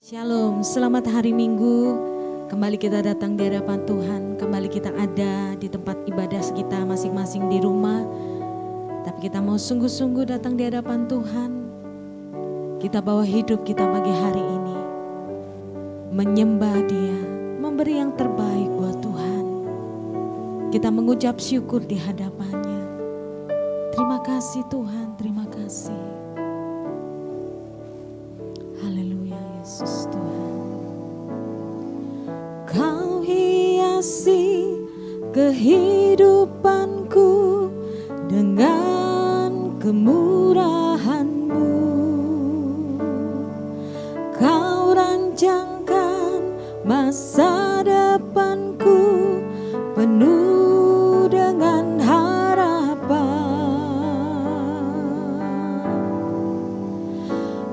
Shalom, selamat hari Minggu. Kembali kita datang di hadapan Tuhan. Kembali kita ada di tempat ibadah kita masing-masing di rumah. Tapi kita mau sungguh-sungguh datang di hadapan Tuhan. Kita bawa hidup kita pagi hari ini, menyembah Dia, memberi yang terbaik buat Tuhan. Kita mengucap syukur di hadapannya. Terima kasih Tuhan, terima kasih. Haleluya Yesus Tuhan. Kau hiasi kehidupanku dengan kemurahan-Mu. Kau rancangkan masa depanku penuh dengan harapan.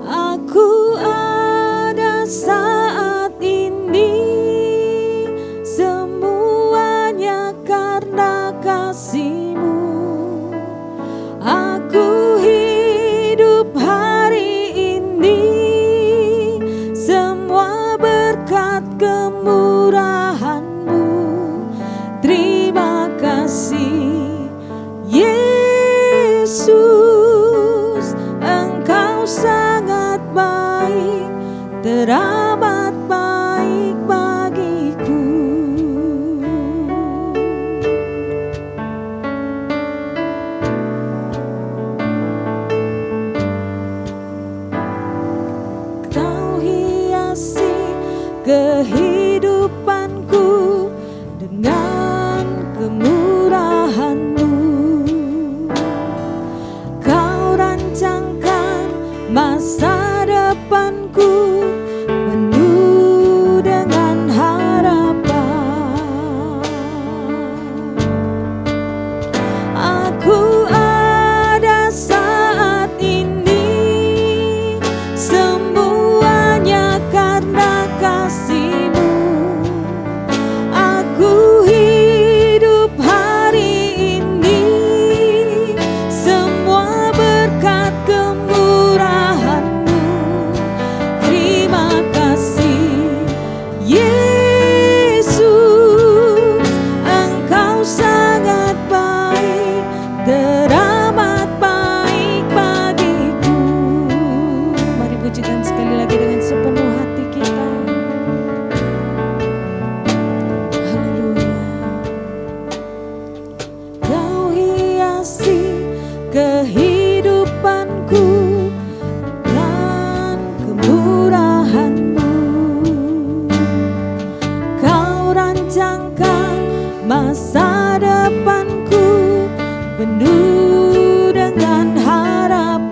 Aku ada saat ini semuanya karena kasih-Mu. Aku hidup hari ini semua berkat kemurahan-Mu. Terima kasih Yesus, Engkau sangat baik, teramat baik bagiku. Kau hiasi kehidupanku dengan kemurahan-Mu. Kau rancangkan masa depanku penuh dengan harapan. Aku ada saat ini semuanya karena kasih-Mu. Aku hidup hari ini semua berkat kemurahan-Mu. Terima kasih Yesus, Engkau sangat baik, teramat baik bagiku. Mari pujikan sekali lagi dengan sepenuh hati kita. Haleluya. Kau hiasi kehidupanku dengan kemurahan-Mu. Kau rancangkan masa depanku penuh dengan harapan.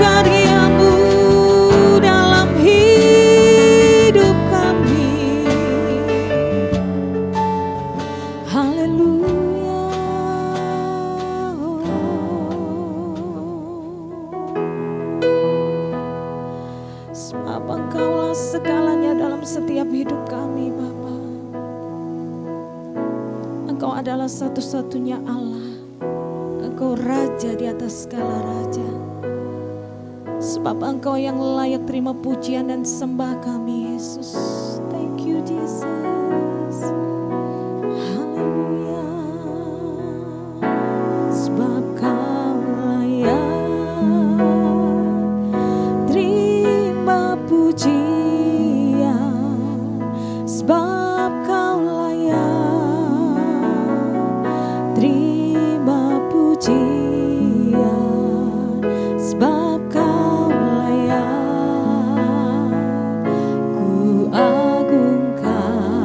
karya-Mu dalam hidup kami. Haleluya. Sebab Engkaulah segalanya dalam setiap hidup kami, Bapa. Engkau adalah satu-satunya Allah. Engkau Raja di atas segala raja. Sebab Engkau yang layak terima pujian dan sembah kami, Yesus. Thank you, Jesus. Haleluya. Sebab Kau layak terima pujian. Sebab Kau layak terima pujian. Sebab Kau layak ku agungkan.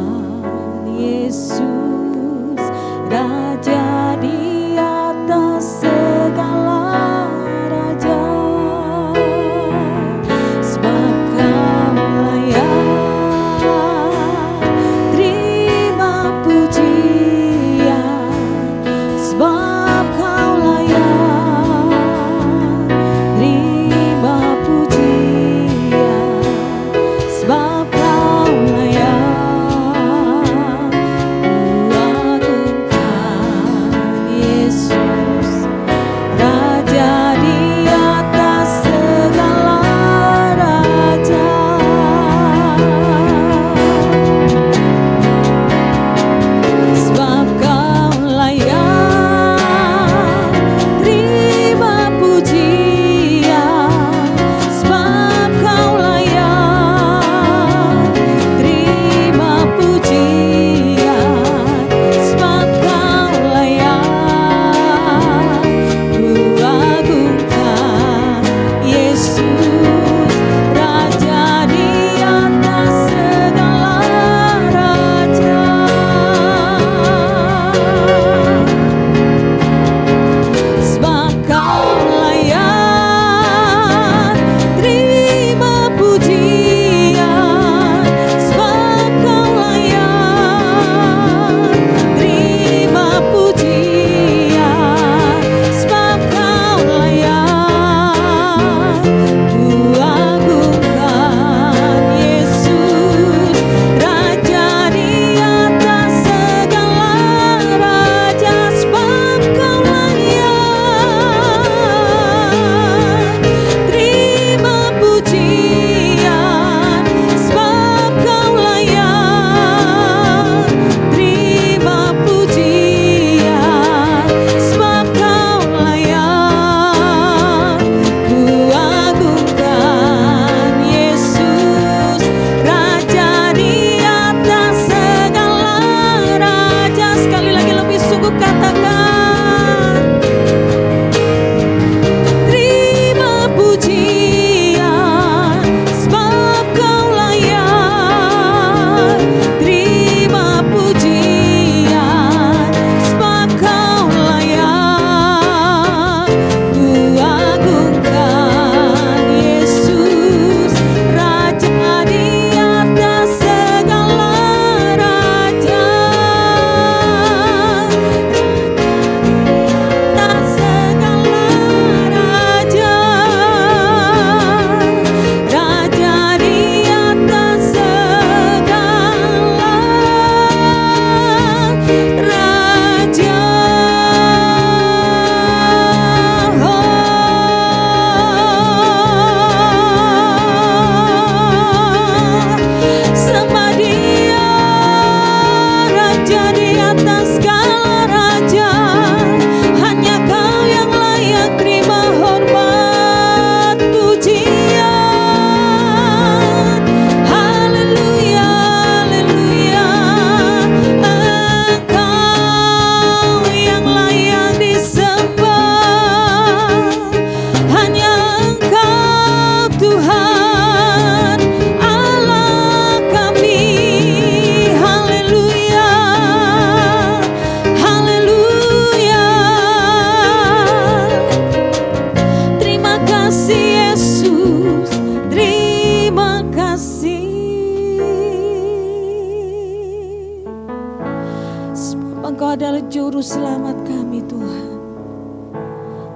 Juru selamat kami Tuhan.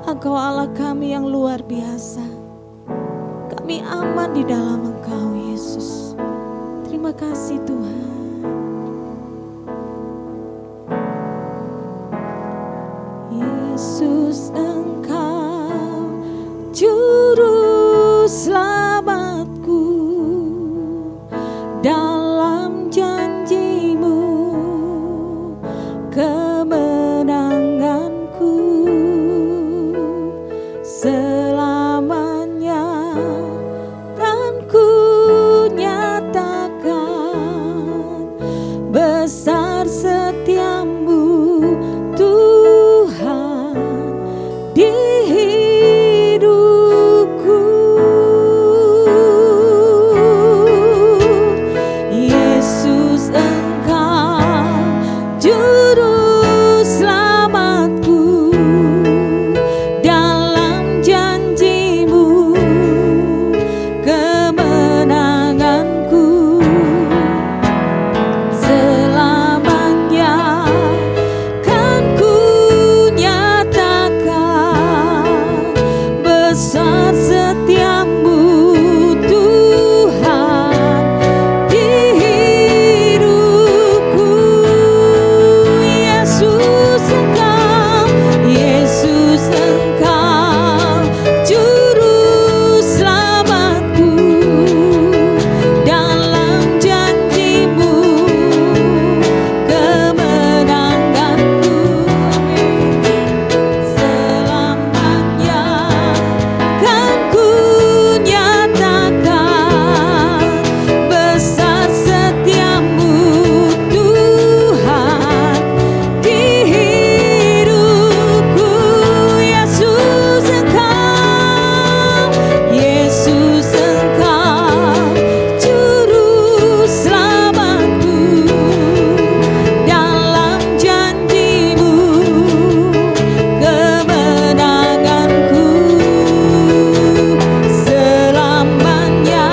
Engkau Allah kami yang luar biasa. Kami aman di dalam Engkau Yesus. Terima kasih Tuhan. Yesus Engkau Juru selamatku, dalam janji-Mu kemenanganku selamanya kan ku nyatakan besar setiamu Tuhan di hidupku. Yesus Engkau Juru selamatku, dalam janji-Mu kemenanganku selamanya kan ku nyatakan besar setiamu Tuhan di hidupku. Yesus Engkau Juru selamatku, dalam janji-Mu kemenanganku selamanya kan ku nyatakan besar setiamu Tuhan di hidupku. Yesus Engkau Juru selamatku, dalam janji-Mu kemenanganku selamanya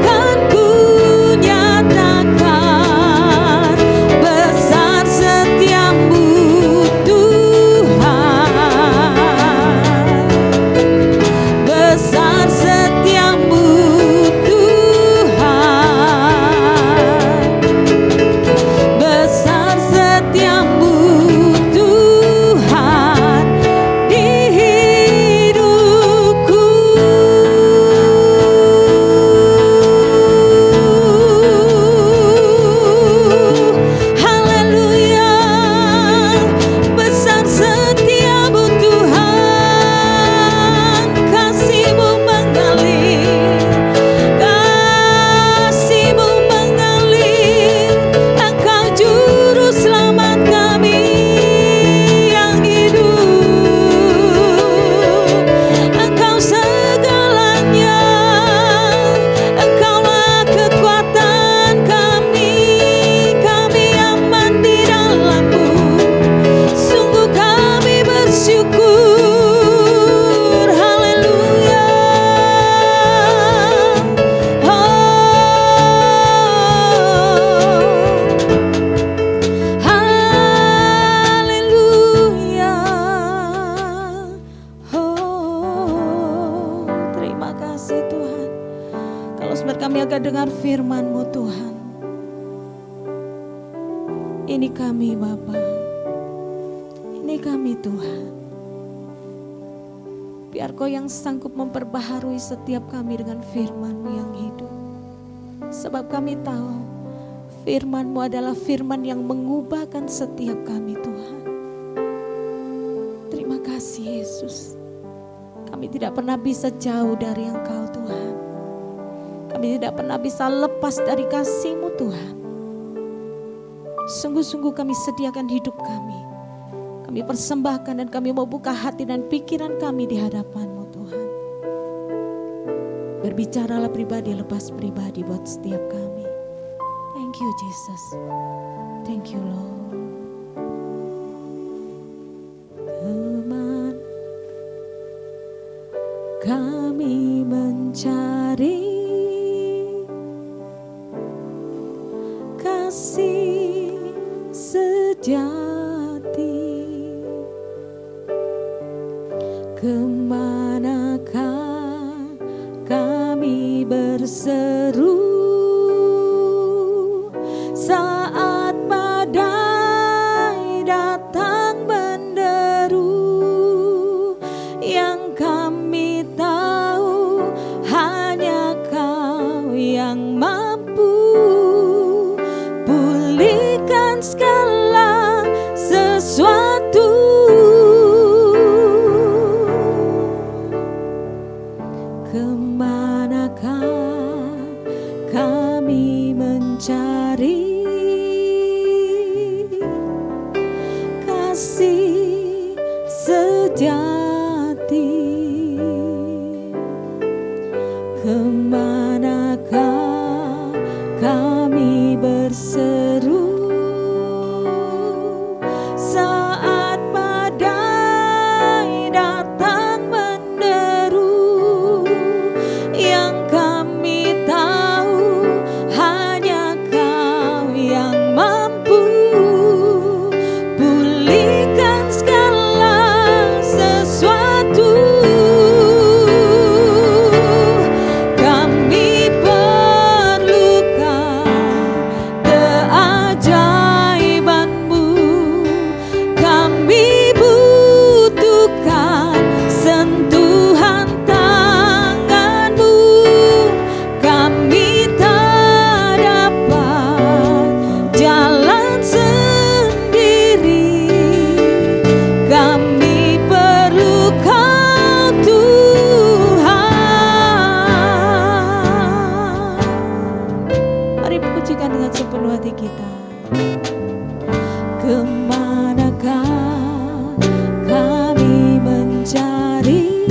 kan ku nyatakan besar setiamu Tuhan, besar setiamu Tuhan, besar setiamu Tuhan di hidupku. Haleluya, besar setiamu Tuhan, kasih-Mu mengalir, kasih-Mu mengalir. Engkau Juru selamat kami yang hidup, Engkau segalanya, Engkaulah kekuatan kami aman di dalam-Mu. Sungguh kami bersyukur. Haleluya. Haleluya. Terima kasih Tuhan. Kalau sebentar kami akan dengar firman-Mu Tuhan. Ini kami Bapa, ini kami Tuhan. Biar Kau yang sanggup memperbaharui setiap kami dengan firman-Mu yang hidup. Sebab kami tahu firman-Mu adalah firman yang mengubahkan setiap kami Tuhan. Terima kasih Yesus. Kami tidak pernah bisa jauh dari Engkau Tuhan. Kami tidak pernah bisa lepas dari kasih-Mu Tuhan. Sungguh-sungguh kami sediakan hidup kami. Kami persembahkan dan kami mau buka hati dan pikiran kami di hadapan-Mu Tuhan. Berbicaralah pribadi lepas pribadi buat setiap kami. Thank you Jesus. Thank you Lord. Kemana kami mencari kasih sejati, berseru saat badai datang menderu. Yang kami tahu hanya Kau yang mampu pulihkan segala sesuatu. Kemanakah kami mencari kasih sejati? Kemanakah kami berseru saat badai datang menderu? Yang kami tahu hanya Kau yang mampu pulihkan segala sesuatu. Kami perlukan keajaiban-Mu, kami butuhkan sentuhan tangan-Mu. Kami tak dapat jalan sendiri, kami perlu Kau Tuhan. Mari pujikan dengan sepenuh hati kita. Kemanakah kami mencari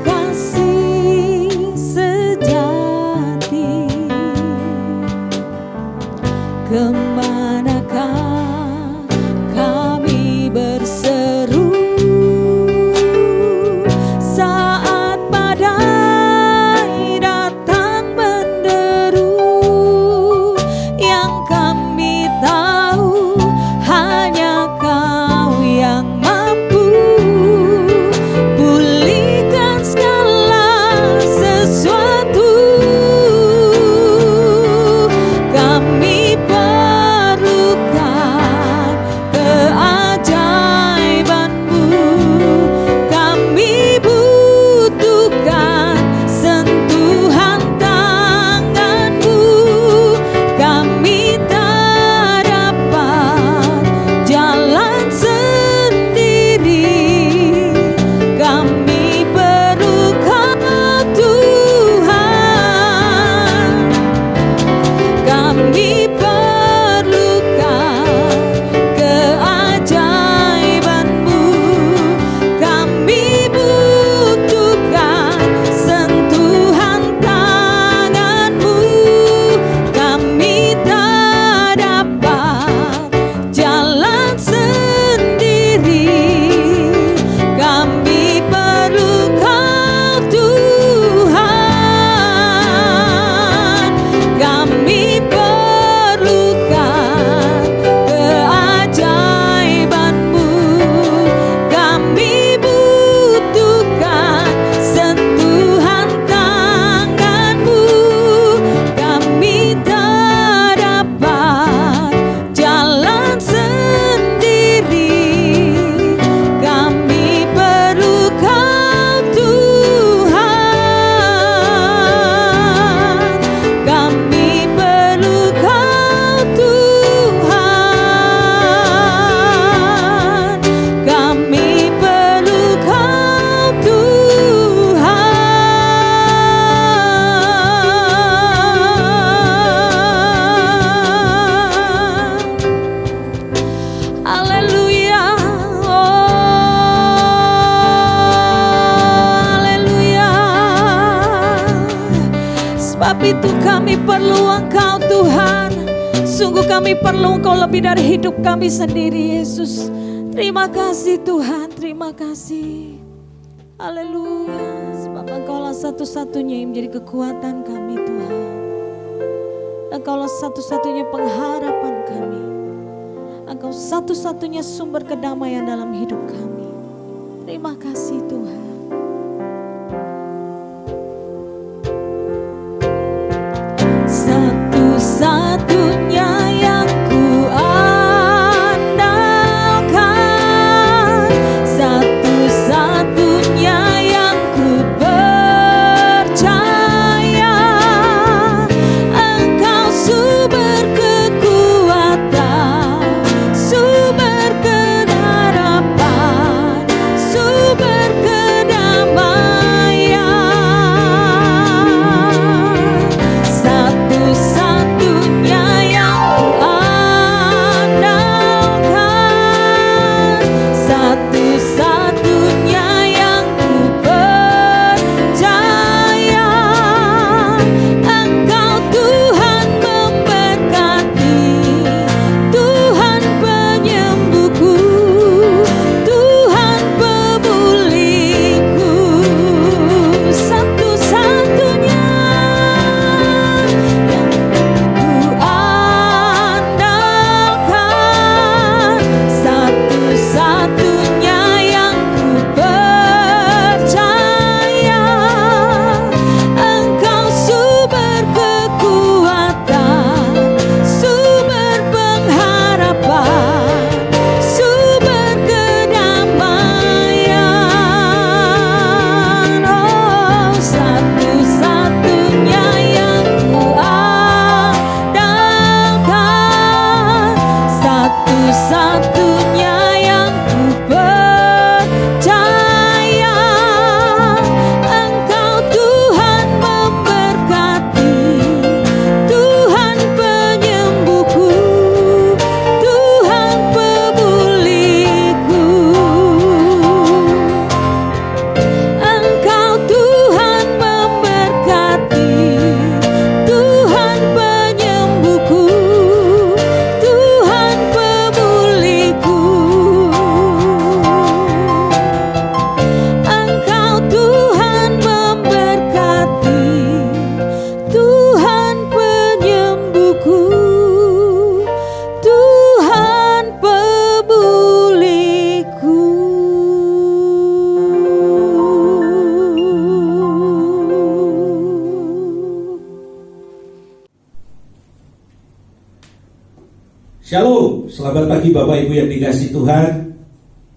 kasih sejati? Kemanakah kami berseru saat badai datang menderu? Yang kami tahu hanya Kau yang mampu pulihkan segala sesuatu. Kami perlukan keajaiban-Mu, kami butuhkan sentuhan tangan-Mu. Kami tak dapat jalan sendiri, kami perlu Kau Tuhan. Kami perlukan keajaiban-Mu, kami butuhkan sentuhan tangan-Mu. Kami tak dapat jalan sendiri, kami perlu Kau Tuhan. Kami perlukan keajaiban-Mu, kami butuhkan sentuhan tangan-Mu. Kami tak dapat jalan sendiri, kami perlu Kau Tuhan. Kami perlu Kau Tuhan. Kami perlu Kau Tuhan. Haleluya, haleluya. Sebab itu kami perlu Engkau Tuhan. Sungguh kami perlu Engkau lebih dari hidup kami sendiri, Yesus. Terima kasih Tuhan, terima kasih. Haleluya. Sebab Engkaulah satu-satunya yang menjadi kekuatan kami Tuhan. Engkaulah satu-satunya pengharapan kami. Engkau satu-satunya sumber kedamaian dalam hidup kami. Terima kasih Tuhan. Shalom, selamat pagi Bapak Ibu yang dikasihi Tuhan.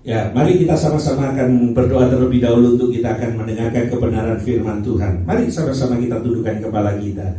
Ya, mari kita sama-sama akan berdoa terlebih dahulu untuk kita akan mendengarkan kebenaran firman Tuhan. Mari sama-sama kita tundukkan kepala kita.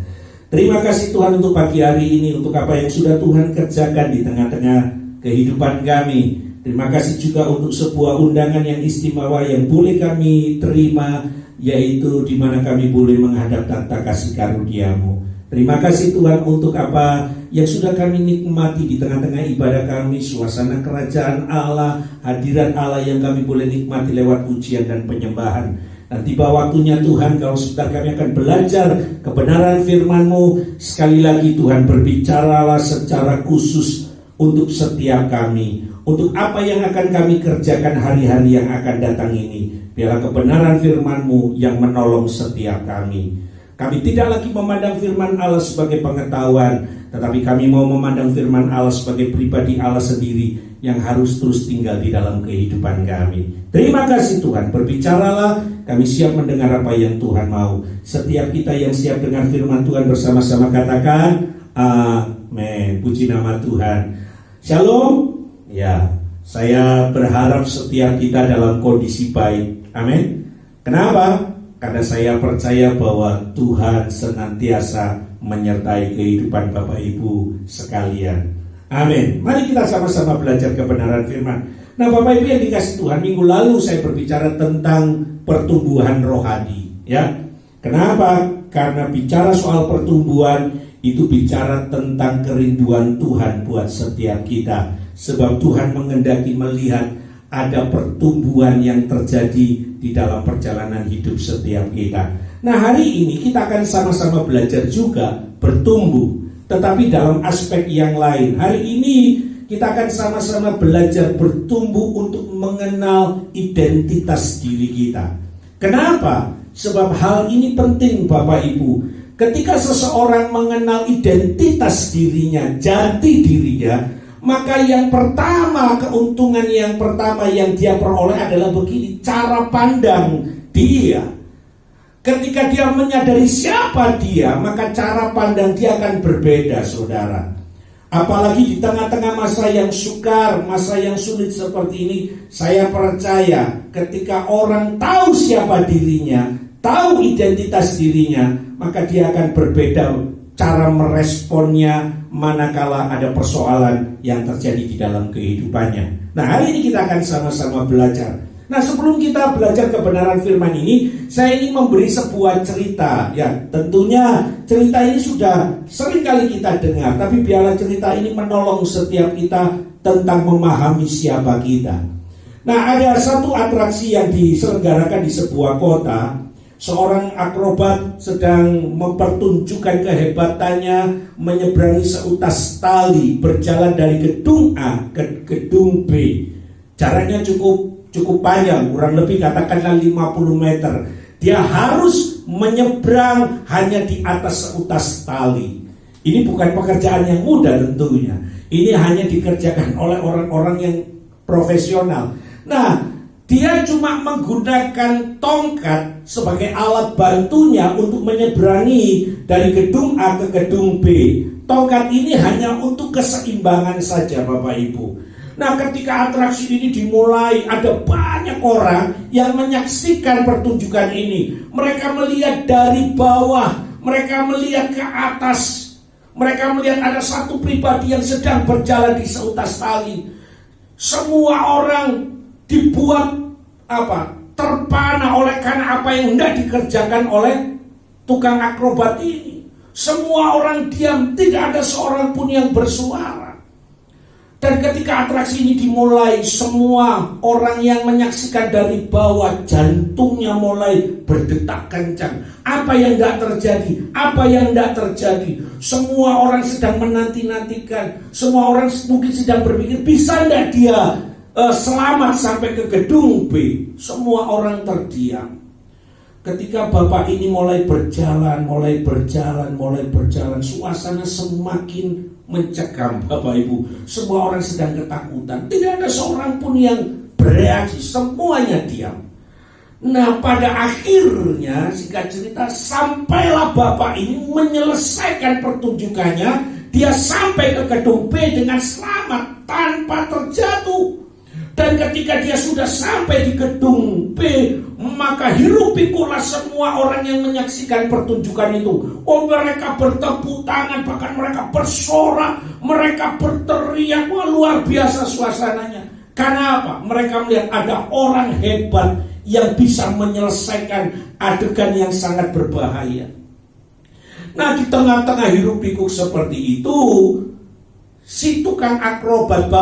Terima kasih Tuhan untuk pagi hari ini, untuk apa yang sudah Tuhan kerjakan di tengah-tengah kehidupan kami. Terima kasih juga untuk sebuah undangan yang istimewa yang boleh kami terima, yaitu di mana kami boleh menghadap tahta kasih karunia-Mu. Terima kasih Tuhan untuk apa yang sudah kami nikmati di tengah-tengah ibadah kami, suasana kerajaan Allah, hadirat Allah yang kami boleh nikmati lewat pujian dan penyembahan. Dan tiba waktunya Tuhan, kalau sebentar kami akan belajar kebenaran firman-Mu. Sekali lagi Tuhan, berbicaralah secara khusus untuk setiap kami, untuk apa yang akan kami kerjakan hari-hari yang akan datang ini. Biarlah kebenaran firman-Mu yang menolong setiap kami. Kami tidak lagi memandang firman Allah sebagai pengetahuan, tetapi kami mau memandang firman Allah sebagai pribadi Allah sendiri yang harus terus tinggal di dalam kehidupan kami. Terima kasih Tuhan, berbicaralah, kami siap mendengar apa yang Tuhan mau. Setiap kita yang siap dengar firman Tuhan bersama-sama katakan amin. Puji nama Tuhan. Shalom. Ya, saya berharap setiap kita dalam kondisi baik. Amin. Kenapa? Karena saya percaya bahwa Tuhan senantiasa menyertai kehidupan Bapak Ibu sekalian. Amin. Mari kita sama-sama belajar kebenaran firman. Nah Bapak Ibu yang dikasih Tuhan, minggu lalu saya berbicara tentang pertumbuhan rohani. Ya, kenapa? Karena bicara soal pertumbuhan itu bicara tentang kerinduan Tuhan buat setiap kita. Sebab Tuhan menghendaki melihat ada pertumbuhan yang terjadi di dalam perjalanan hidup setiap kita. Nah hari ini kita akan sama-sama belajar juga bertumbuh, tetapi dalam aspek yang lain. Hari ini kita akan sama-sama belajar bertumbuh untuk mengenal identitas diri kita. Kenapa? Sebab hal ini penting Bapak Ibu. Ketika seseorang mengenal identitas dirinya, jati dirinya, maka yang pertama, keuntungan yang pertama yang dia peroleh adalah begini, cara pandang dia. Ketika dia menyadari siapa dia, maka cara pandang dia akan berbeda, saudara. Apalagi di tengah-tengah masa yang sukar, masa yang sulit seperti ini, saya percaya ketika orang tahu siapa dirinya, tahu identitas dirinya, maka dia akan berbeda cara meresponnya manakala ada persoalan yang terjadi di dalam kehidupannya. Nah hari ini kita akan sama-sama belajar. Nah sebelum kita belajar kebenaran firman ini, saya ingin memberi sebuah cerita. Ya tentunya cerita ini sudah sering kali kita dengar, tapi biarlah cerita ini menolong setiap kita tentang memahami siapa kita. Nah ada satu atraksi yang diselenggarakan di sebuah kota. Seorang akrobat sedang mempertunjukkan kehebatannya menyeberangi seutas tali, berjalan dari gedung A ke gedung B. Jaraknya cukup panjang, kurang lebih katakanlah 50 meter. Dia harus menyeberang hanya di atas seutas tali. Ini bukan pekerjaan yang mudah tentunya. Ini hanya dikerjakan oleh orang-orang yang profesional. Nah, dia cuma menggunakan tongkat sebagai alat bantunya untuk menyeberangi dari gedung A ke gedung B. Tongkat ini hanya untuk keseimbangan saja Bapak Ibu. Nah ketika atraksi ini dimulai, ada banyak orang yang menyaksikan pertunjukan ini. Mereka melihat dari bawah, mereka melihat ke atas. Mereka melihat ada satu pribadi yang sedang berjalan di seutas tali. Semua orang dibuat terpana oleh karena apa yang hendak dikerjakan oleh tukang akrobat ini. Semua orang diam, tidak ada seorang pun yang bersuara. Dan ketika atraksi ini dimulai, semua orang yang menyaksikan dari bawah jantungnya mulai berdetak kencang. Apa yang hendak terjadi? Apa yang hendak terjadi? Semua orang sedang menanti-nantikan. Semua orang mungkin sedang berpikir, bisa enggak dia selamat sampai ke gedung B. Semua orang terdiam. Ketika bapak ini mulai berjalan, suasana semakin mencekam Bapak Ibu. Semua orang sedang ketakutan. Tidak ada seorang pun yang bereaksi, semuanya diam. Nah pada akhirnya singkat cerita, sampailah bapak ini menyelesaikan pertunjukannya dia sampai ke gedung B dengan selamat tanpa terjatuh. Dan ketika dia sudah sampai di gedung B, maka hiruk pikuklah semua orang yang menyaksikan pertunjukan itu. Oh, mereka bertepuk tangan, bahkan mereka bersorak, mereka berteriak. Wah, luar biasa suasananya. Karena apa? Mereka melihat ada orang hebat yang bisa menyelesaikan adegan yang sangat berbahaya. Nah, di tengah-tengah hiruk pikuk seperti itu, si tukang akrobat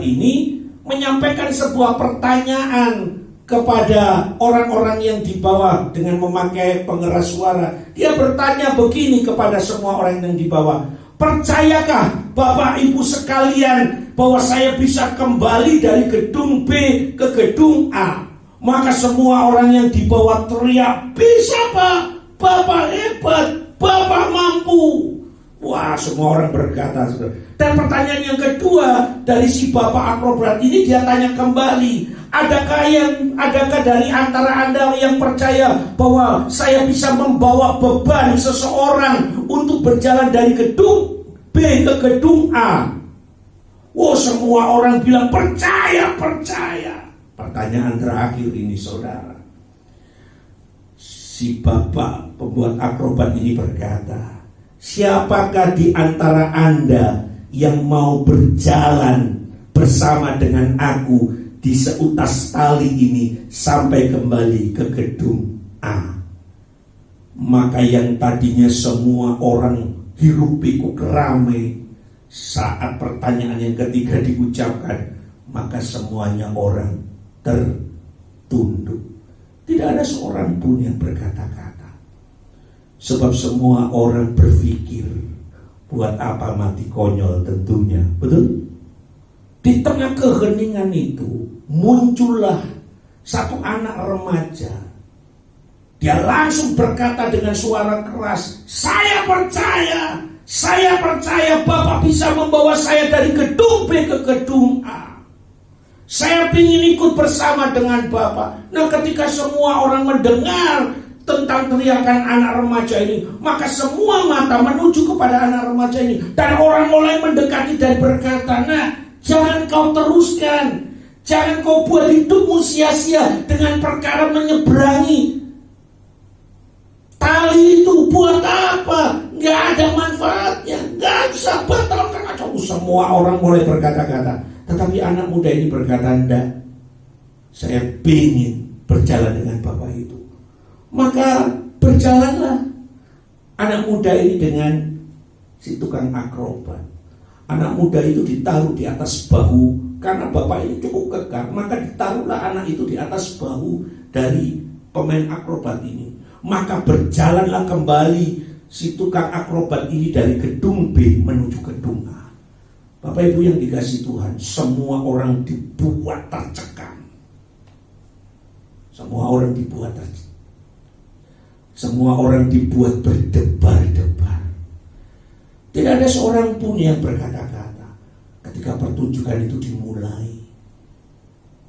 ini menyampaikan sebuah pertanyaan kepada orang-orang yang di bawah dengan memakai pengeras suara. Dia bertanya begini kepada semua orang yang di bawah, percayakah Bapak Ibu sekalian bahwa saya bisa kembali dari gedung B ke gedung A? Maka semua orang yang di bawah teriak, bisa Pak, Bapak hebat, Bapak mampu. Wah, semua orang berkata. Dan pertanyaan yang kedua dari si bapak akrobat ini, dia tanya kembali, adakah dari antara Anda yang percaya bahwa saya bisa membawa beban seseorang untuk berjalan dari gedung B ke gedung A? Wah, semua orang bilang percaya. Pertanyaan terakhir ini, saudara. Si bapak pembuat akrobat ini berkata, siapakah di antara Anda yang mau berjalan bersama dengan aku di seutas tali ini sampai kembali ke gedung A? Maka yang tadinya semua orang hiruk pikuk ramai, saat pertanyaan yang ketiga diucapkan, maka semuanya orang tertunduk. Tidak ada seorang pun yang berkata-kata. Sebab semua orang berpikir, buat apa mati konyol tentunya. Betul? Di tengah keheningan itu muncullah satu anak remaja. Dia langsung berkata dengan suara keras, saya percaya Bapak bisa membawa saya dari gedung B ke gedung A. Saya ingin ikut bersama dengan Bapak. Nah, ketika semua orang mendengar tentang teriakan anak remaja ini, maka semua mata menuju kepada anak remaja ini. Dan orang mulai mendekati dan berkata, nah, jangan kau teruskan. Jangan kau buat hidupmu sia-sia dengan perkara menyeberangi tali itu. Buat apa? Gak ada manfaatnya. Gak bisa, batalkan aja. Semua orang mulai berkata-kata. Tetapi anak muda ini berkata, enggak, saya ingin berjalan dengan Bapak itu. Maka berjalanlah anak muda ini dengan si tukang akrobat. Anak muda itu ditaruh di atas bahu, karena bapak ini cukup kekar, maka ditaruhlah anak itu di atas bahu dari pemain akrobat ini. Maka berjalanlah kembali si tukang akrobat ini dari gedung B menuju gedung A. Bapak Ibu yang dikasihi Tuhan, semua orang dibuat tercekam. Semua orang dibuat berdebar-debar. Tidak ada seorang pun yang berkata-kata ketika pertunjukan itu dimulai.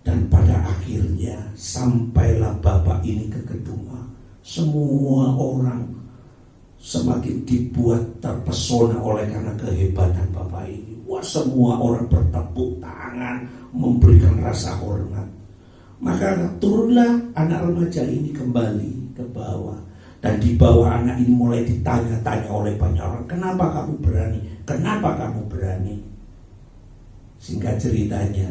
Dan pada akhirnya sampailah bapak ini ke gedung A. Semua orang semakin dibuat terpesona oleh karena kehebatan bapak ini. Wah, semua orang bertepuk tangan, memberikan rasa hormat. Maka turunlah anak remaja ini kembali ke bawah. Dan di bawah anak ini mulai ditanya-tanya oleh banyak orang, kenapa kamu berani? Kenapa kamu berani? Singkat ceritanya,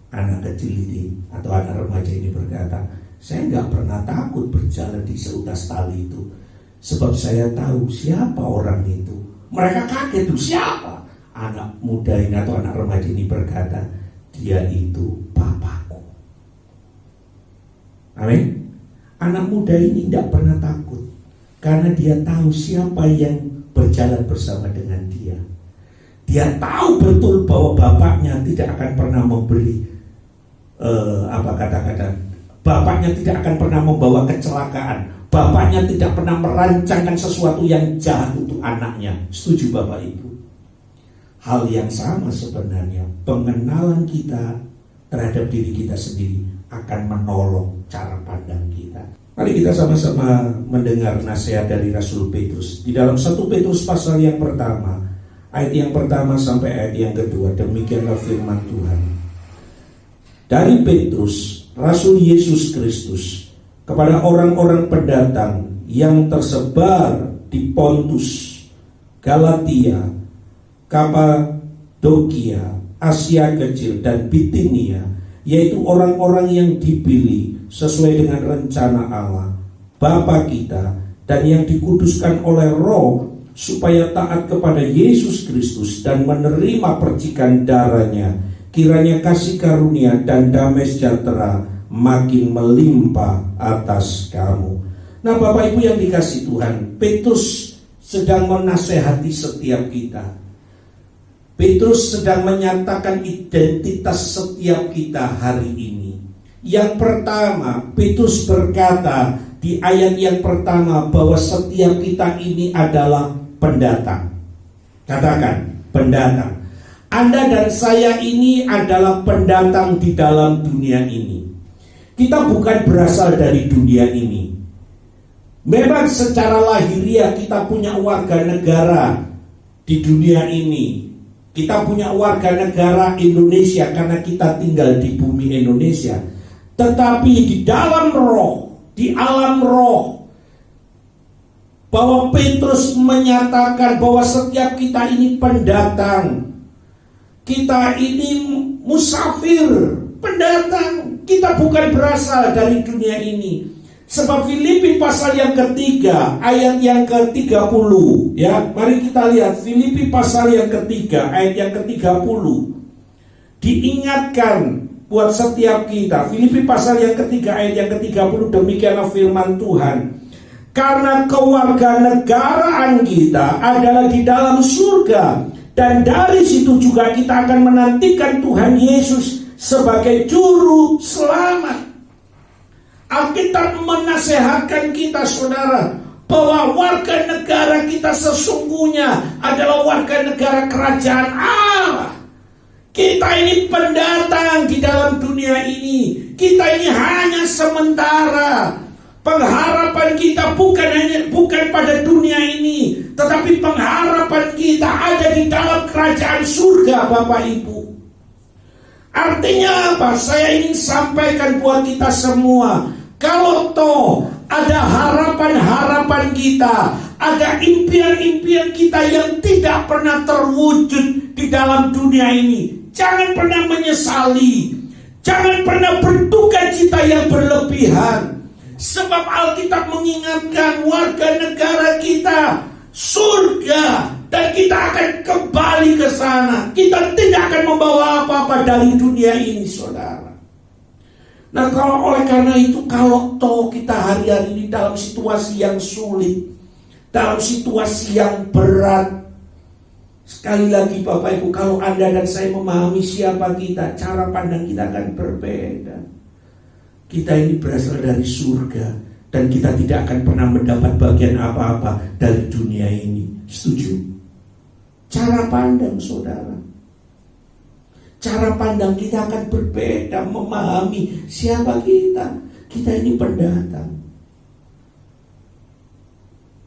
anak kecil ini atau anak remaja ini berkata, saya gak pernah takut berjalan di seutas tali itu. Sebab saya tahu siapa orang itu. Mereka kaget, itu siapa? Anak muda ini atau anak remaja ini berkata, dia itu papaku. Amin. Anak muda ini tidak pernah takut, karena dia tahu siapa yang berjalan bersama dengan dia. Dia tahu betul bahwa bapaknya tidak akan pernah memberi bapaknya tidak akan pernah membawa kecelakaan. Bapaknya tidak pernah merancangkan sesuatu yang jahat untuk anaknya. Setuju Bapak Ibu? Hal yang sama sebenarnya, pengenalan kita terhadap diri kita sendiri akan menolong cara pandang kita. Mari Mari kita sama-sama mendengar nasihat dari Rasul Petrus. Di dalam 1 Petrus pasal yang pertama, ayat yang pertama sampai ayat yang kedua, demikianlah firman Tuhan. Dari Petrus, Rasul Yesus Kristus, kepada orang-orang pendatang yang tersebar di Pontus, Galatia, Kapadokia, Asia Kecil, dan Bitinia, yaitu orang-orang yang dipilih sesuai dengan rencana Allah, Bapa kita, dan yang dikuduskan oleh Roh, supaya taat kepada Yesus Kristus dan menerima percikan darahnya. Kiranya kasih karunia dan damai sejahtera makin melimpah atas kamu. Nah, Bapak Ibu yang dikasihi Tuhan, Petrus sedang menasehati setiap kita. Petrus sedang menyatakan identitas setiap kita hari ini. Yang pertama, Petrus berkata di ayat yang pertama bahwa setiap kita ini adalah pendatang. Katakan, pendatang. Anda dan saya ini adalah pendatang di dalam dunia ini. Kita bukan berasal dari dunia ini. Memang secara lahiriah kita punya warga negara di dunia ini. Kita punya warga negara Indonesia karena kita tinggal di bumi Indonesia. Tetapi di dalam roh, di alam roh, bahwa Petrus menyatakan bahwa setiap kita ini pendatang. Kita ini musafir, pendatang. Kita bukan berasal dari dunia ini. Sebab Filipi pasal yang ketiga, ayat yang ke-30, ya, mari kita lihat Filipi pasal yang ketiga, ayat yang ke-30. Diingatkan buat setiap kita. Filipi pasal yang ketiga, ayat yang ke-30, demikianlah firman Tuhan. Karena kewarganegaraan kita adalah di dalam surga, dan dari situ juga kita akan menantikan Tuhan Yesus sebagai juru selamat. Alkitab menasehatkan kita, saudara, bahwa warga negara kita sesungguhnya adalah warga negara kerajaan Allah. Kita ini pendatang di dalam dunia ini. Kita ini hanya sementara. Pengharapan kita bukan pada dunia ini, tetapi pengharapan kita ada di dalam kerajaan surga, Bapak Ibu. Artinya apa? Saya ingin sampaikan buat kita semua. Kalau toh ada harapan-harapan kita, ada impian-impian kita yang tidak pernah terwujud di dalam dunia ini, jangan pernah menyesali, jangan pernah berduka cita yang berlebihan. Sebab Alkitab mengingatkan warga negara kita surga, dan kita akan kembali ke sana. Kita tidak akan membawa apa-apa dari dunia ini, saudara. Nah, kalau oleh karena itu, kalau toh kita hari-hari ini dalam situasi yang sulit, dalam situasi yang berat, sekali lagi Bapak Ibu, kalau Anda dan saya memahami siapa kita, cara pandang kita akan berbeda. Kita ini berasal dari surga, dan kita tidak akan pernah mendapat bagian apa-apa dari dunia ini. Setuju? Cara pandang, saudara. Cara pandang kita akan berbeda, memahami siapa kita. Kita ini pendatang.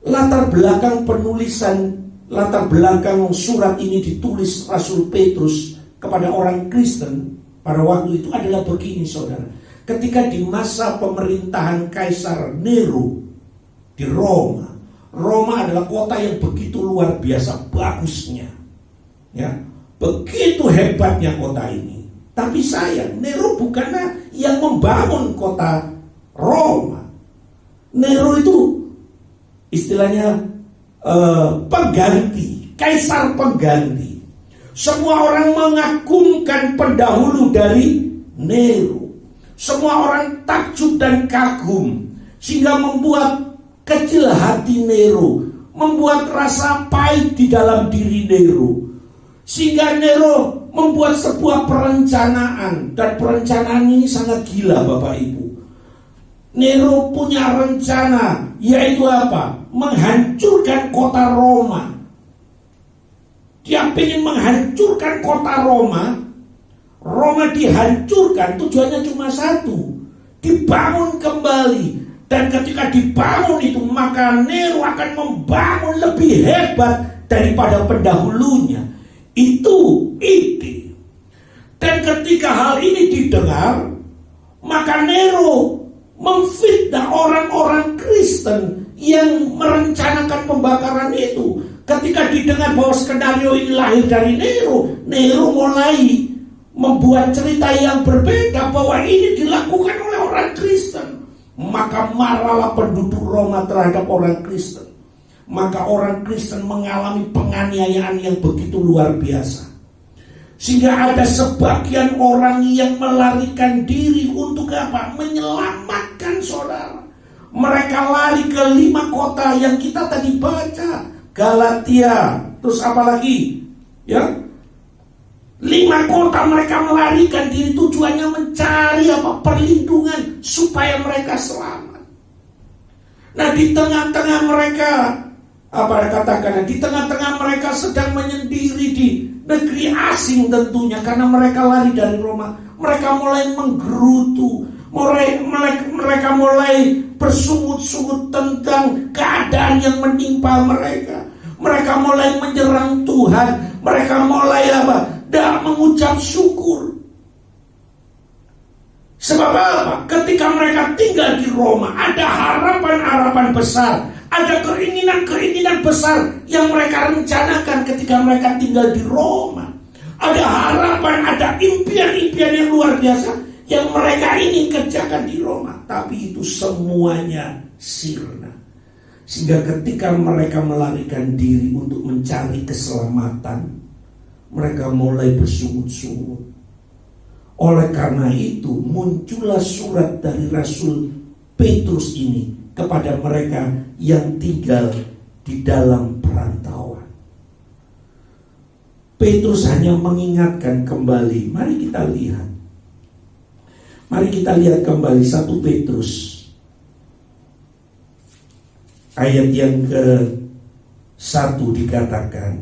Latar belakang penulisan, latar belakang surat ini ditulis Rasul Petrus kepada orang Kristen pada waktu itu adalah begini, saudara. Ketika di masa pemerintahan Kaisar Nero di Roma. Roma adalah kota yang begitu luar biasa bagusnya, ya, begitu hebatnya kota ini. Tapi sayang, Nero bukanlah yang membangun kota Roma. Nero itu istilahnya pengganti, kaisar pengganti. Semua orang mengagungkan pendahulu dari Nero. Semua orang takjub dan kagum, sehingga membuat kecil hati Nero, membuat rasa pahit di dalam diri Nero, sehingga Nero membuat sebuah perencanaan, dan perencanaan ini sangat gila, Bapak Ibu. Nero punya rencana, yaitu apa? Menghancurkan kota Roma. Dia ingin menghancurkan kota Roma. Roma dihancurkan, tujuannya cuma satu, dibangun kembali. Dan ketika dibangun itu, maka Nero akan membangun lebih hebat daripada pendahulunya. Itu ide. Dan ketika hal ini didengar, maka Nero memfitnah orang-orang Kristen yang merencanakan pembakaran itu. Ketika didengar bahwa skenario ini lahir dari Nero, Nero mulai membuat cerita yang berbeda bahwa ini dilakukan oleh orang Kristen. Maka marahlah penduduk Roma terhadap orang Kristen. Maka orang Kristen mengalami penganiayaan yang begitu luar biasa. Sehingga ada sebagian orang yang melarikan diri untuk apa? Menyelamatkan saudara. Mereka lari ke 5 kota yang kita tadi baca. Galatia, terus apa lagi? Ya, 5 kota mereka melarikan diri, tujuannya mencari perlindungan supaya mereka selamat. Nah, di tengah-tengah mereka di tengah-tengah mereka sedang menyendiri di negeri asing tentunya, karena mereka lari dari Roma. Mereka mulai menggerutu, mereka mulai bersungut-sungut tentang keadaan yang menimpa mereka. Mereka mulai menyerang Tuhan. Mereka mulai tidak mengucap syukur. Sebab apa? Ketika mereka tinggal di Roma, ada harapan-harapan besar, ada keinginan-keinginan besar yang mereka rencanakan ketika mereka tinggal di Roma. Ada harapan, ada impian-impian yang luar biasa yang mereka ingin kerjakan di Roma. Tapi itu semuanya sirna. Sehingga ketika mereka melarikan diri untuk mencari keselamatan, mereka mulai bersungut-sungut. Oleh karena itu muncullah surat dari Rasul Petrus ini kepada mereka yang tinggal di dalam perantauan. Petrus hanya mengingatkan kembali. Mari kita lihat kembali 1 Petrus ayat yang ke-1 dikatakan,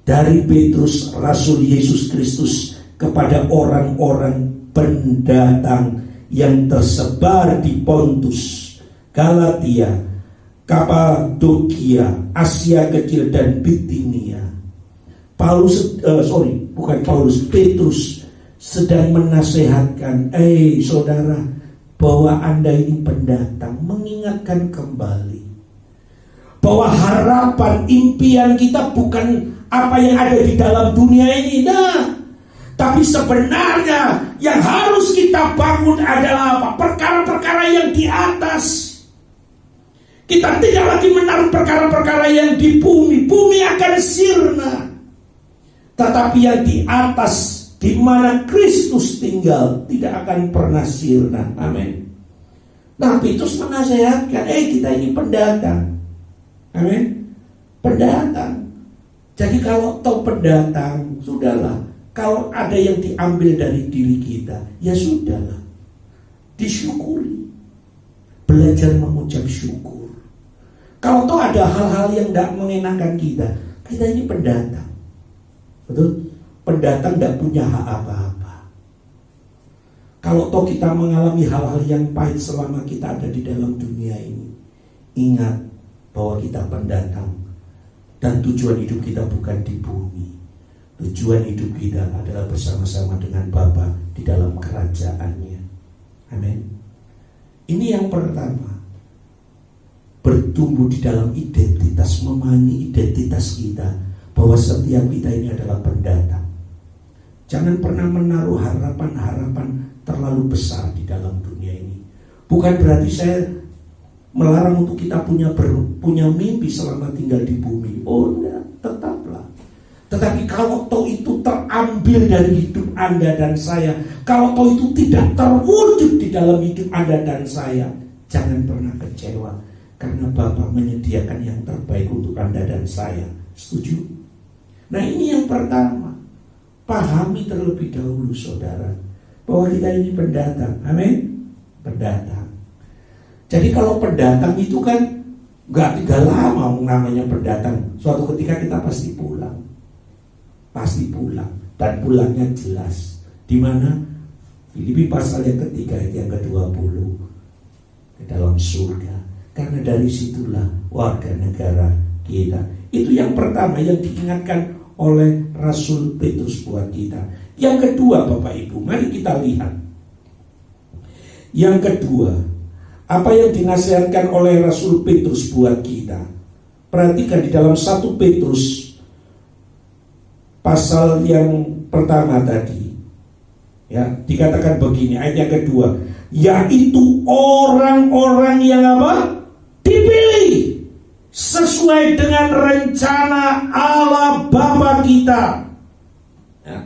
dari Petrus Rasul Yesus Kristus kepada orang-orang pendatang yang tersebar di Pontus, Galatia, Kapadokia, Asia Kecil dan Bitinia. Petrus sedang menasehatkan, saudara, bahwa Anda ini pendatang, mengingatkan kembali bahwa harapan, impian kita bukan apa yang ada di dalam dunia ini. Tapi sebenarnya yang harus kita bangun adalah apa? Perkara-perkara yang di atas. Kita tidak lagi menaruh perkara-perkara yang di bumi. Bumi akan sirna. Tetapi yang di atas, di mana Kristus tinggal, tidak akan pernah sirna. Amin. Nah, Petrus menasehatkan, kita ini pendatang. Amin. Pendatang. Jadi kalau tahu pendatang, sudahlah. Kalau ada yang diambil dari diri kita, ya sudahlah. Disyukuri. Belajar mengucap syukur. Kalau tahu ada hal-hal yang tidak mengenakan kita ini pendatang. Betul? Pendatang tidak punya hak apa-apa. Kalau tahu kita mengalami hal-hal yang pahit selama kita ada di dalam dunia ini, ingat bahwa kita pendatang dan tujuan hidup kita bukan di bumi. Tujuan hidup kita adalah bersama-sama dengan Bapa di dalam kerajaannya. Amin. Ini yang pertama, bertumbuh di dalam identitas, memahami identitas kita, bahwa setiap kita ini adalah pendatang. Jangan pernah menaruh harapan-harapan terlalu besar di dalam dunia ini. Bukan berarti saya melarang untuk kita punya mimpi selama tinggal di bumi. Oh enggak, tetaplah. Tetapi kalau toh itu terambil dari hidup Anda dan saya, kalau toh itu tidak terwujud di dalam hidup Anda dan saya, jangan pernah kecewa, karena Bapa menyediakan yang terbaik untuk Anda dan saya. Setuju? Nah, ini yang pertama. Pahami terlebih dahulu, saudara, bahwa kita ini pendatang. Amin? Pendatang. Jadi kalau pendatang itu kan gak tinggal lama namanya pendatang. Suatu ketika kita pasti pulang. Pasti pulang. Dan pulangnya jelas. Di mana? Filipi pasal yang ketiga yang ke-20. Di dalam surga. Karena dari situlah warga negara kita. Itu yang pertama yang diingatkan oleh Rasul Petrus buat kita. Yang kedua, Bapak Ibu, mari kita lihat. Yang kedua, apa yang dinasihatkan oleh Rasul Petrus buat kita. Perhatikan di dalam 1 Petrus pasal yang pertama tadi, ya, dikatakan begini, ayat yang kedua, yaitu orang-orang yang apa? Dipilih sesuai dengan rencana Allah Bapa kita. Ya.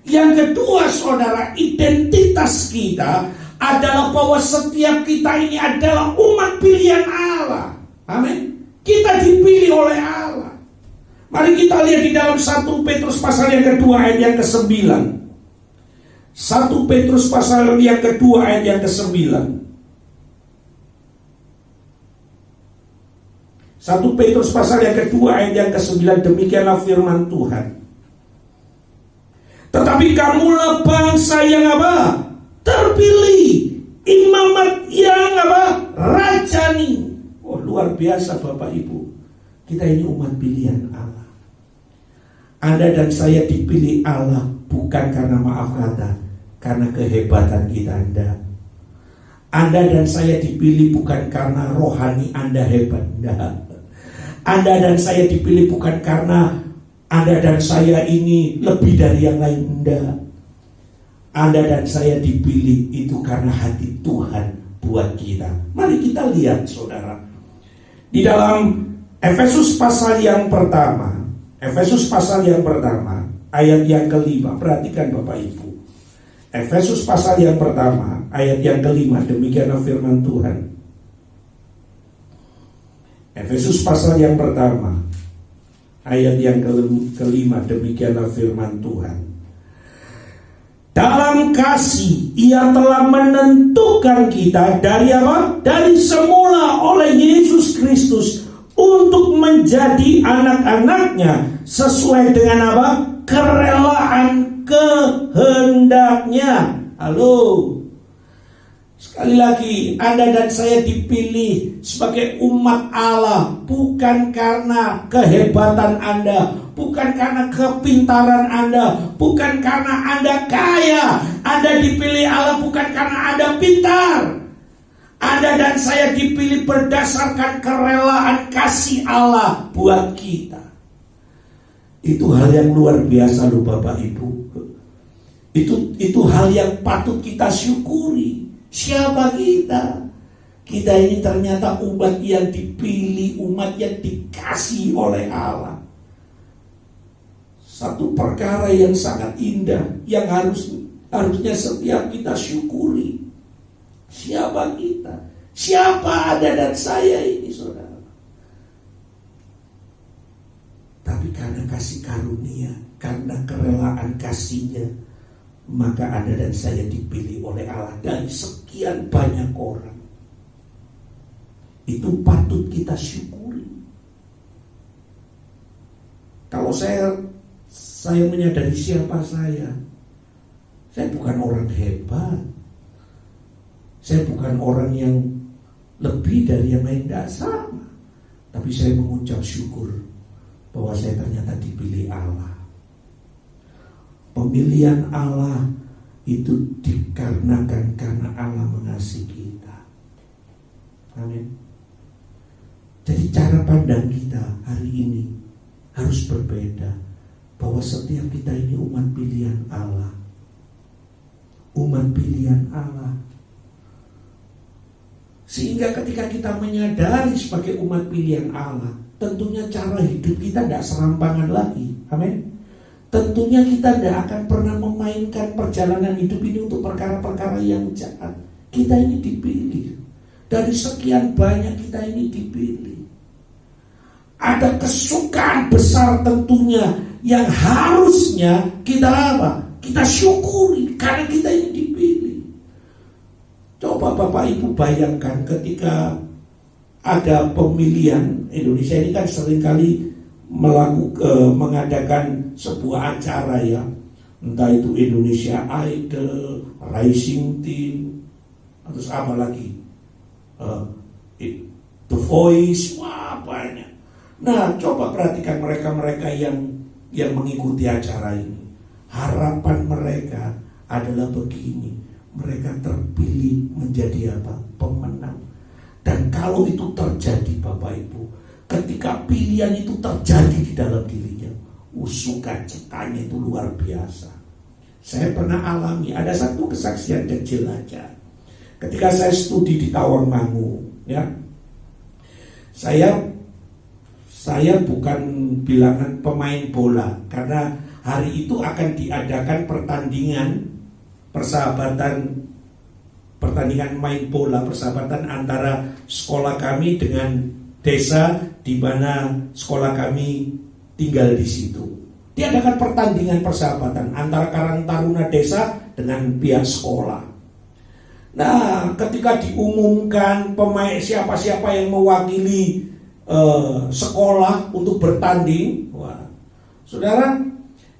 Yang kedua, saudara, identitas kita adalah bahwa setiap kita ini adalah umat pilihan Allah. Amin. Kita dipilih oleh Allah. Mari kita lihat di dalam 1 Petrus pasal yang kedua ayat yang ke-9. 1 Petrus pasal yang kedua ayat yang ke-9. 1 Petrus pasal yang kedua ayat yang ke-9, demikianlah firman Tuhan. Tetapi kamulah bangsa yang apa? Terpilih, imamat yang apa? Rajani. Oh, luar biasa Bapak Ibu. Kita ini umat pilihan Allah. Anda dan saya dipilih Allah bukan karena, maaf kata, karena kehebatan kita. Anda dan saya dipilih bukan karena rohani Anda hebat. Anda dan saya dipilih bukan karena Anda dan saya ini lebih dari yang lain. Anda dan saya dipilih itu karena hati Tuhan buat kita. Mari kita lihat, saudara, di dalam Efesus pasal yang pertama, ayat yang ke-5. Perhatikan Bapak Ibu. Efesus pasal yang pertama, ayat yang ke-5, demikianlah firman Tuhan. Efesus pasal yang pertama, ayat yang ke-5, demikianlah firman Tuhan. Dalam kasih ia telah menentukan kita dari apa? Dari semula oleh Yesus Kristus untuk menjadi anak-anaknya sesuai dengan apa? Kerelaan kehendaknya. Halo. Sekali lagi, Anda dan saya dipilih sebagai umat Allah bukan karena kehebatan Anda, bukan karena kepintaran Anda, bukan karena Anda kaya. Anda dipilih Allah bukan karena Anda pintar. Anda dan saya dipilih berdasarkan kerelaan kasih Allah buat kita. Itu hal yang luar biasa loh Bapak Ibu. Itu hal yang patut kita syukuri. Siapa kita? Kita ini ternyata umat yang dipilih, umat yang dikasihi oleh Allah. Satu perkara yang sangat indah yang harusnya setiap kita syukuri. Siapa kita? Siapa Anda dan saya ini, saudara? Tapi karena kasih karunia, karena kerelaan kasihnya, maka Anda dan saya dipilih oleh Allah dari sekian banyak orang. Itu patut kita syukuri. Kalau saya menyadari siapa saya bukan orang hebat. Saya bukan orang yang lebih dari yang lain, tidak sama. Tapi saya mengucap syukur bahwa saya ternyata dipilih Allah. Pemilihan Allah itu dikarenakan karena Allah mengasihi kita. Amin. Jadi cara pandang kita hari ini harus berbeda. Bahwa setiap kita ini umat pilihan Allah. Umat pilihan Allah. Sehingga ketika kita menyadari sebagai umat pilihan Allah, tentunya cara hidup kita tidak serampangan lagi. Amin. Tentunya kita tidak akan pernah memainkan perjalanan hidup ini untuk perkara-perkara yang jahat. Kita ini dipilih. Dari sekian banyak kita ini dipilih. Ada kesukaan besar tentunya yang harusnya kita apa? Kita syukuri karena kita ini dipilih. Coba Bapak Ibu bayangkan ketika ada pemilihan. Indonesia ini kan seringkali mengadakan sebuah acara ya, entah itu Indonesia Idol, Rising Team, terus apa lagi, Voice, wah banyak. Nah, coba perhatikan mereka-mereka yang mengikuti acara ini. Harapan mereka adalah begini, mereka terpilih menjadi apa? Pemenang. Dan kalau itu terjadi Bapak Ibu, ketika pilihan itu terjadi di dalam dirinya, sukacitanya itu luar biasa. Saya pernah alami, ada satu kesaksian kecil aja. Ketika saya studi di Tawangmangu, ya, saya bukan bilangan pemain bola, karena hari itu akan diadakan pertandingan main bola persahabatan antara sekolah kami dengan desa di mana sekolah kami tinggal di situ. Diadakan pertandingan persahabatan antara Karang Taruna desa dengan pihak sekolah. Nah, ketika diumumkan pemain siapa-siapa yang mewakili sekolah untuk bertanding, wah, saudara,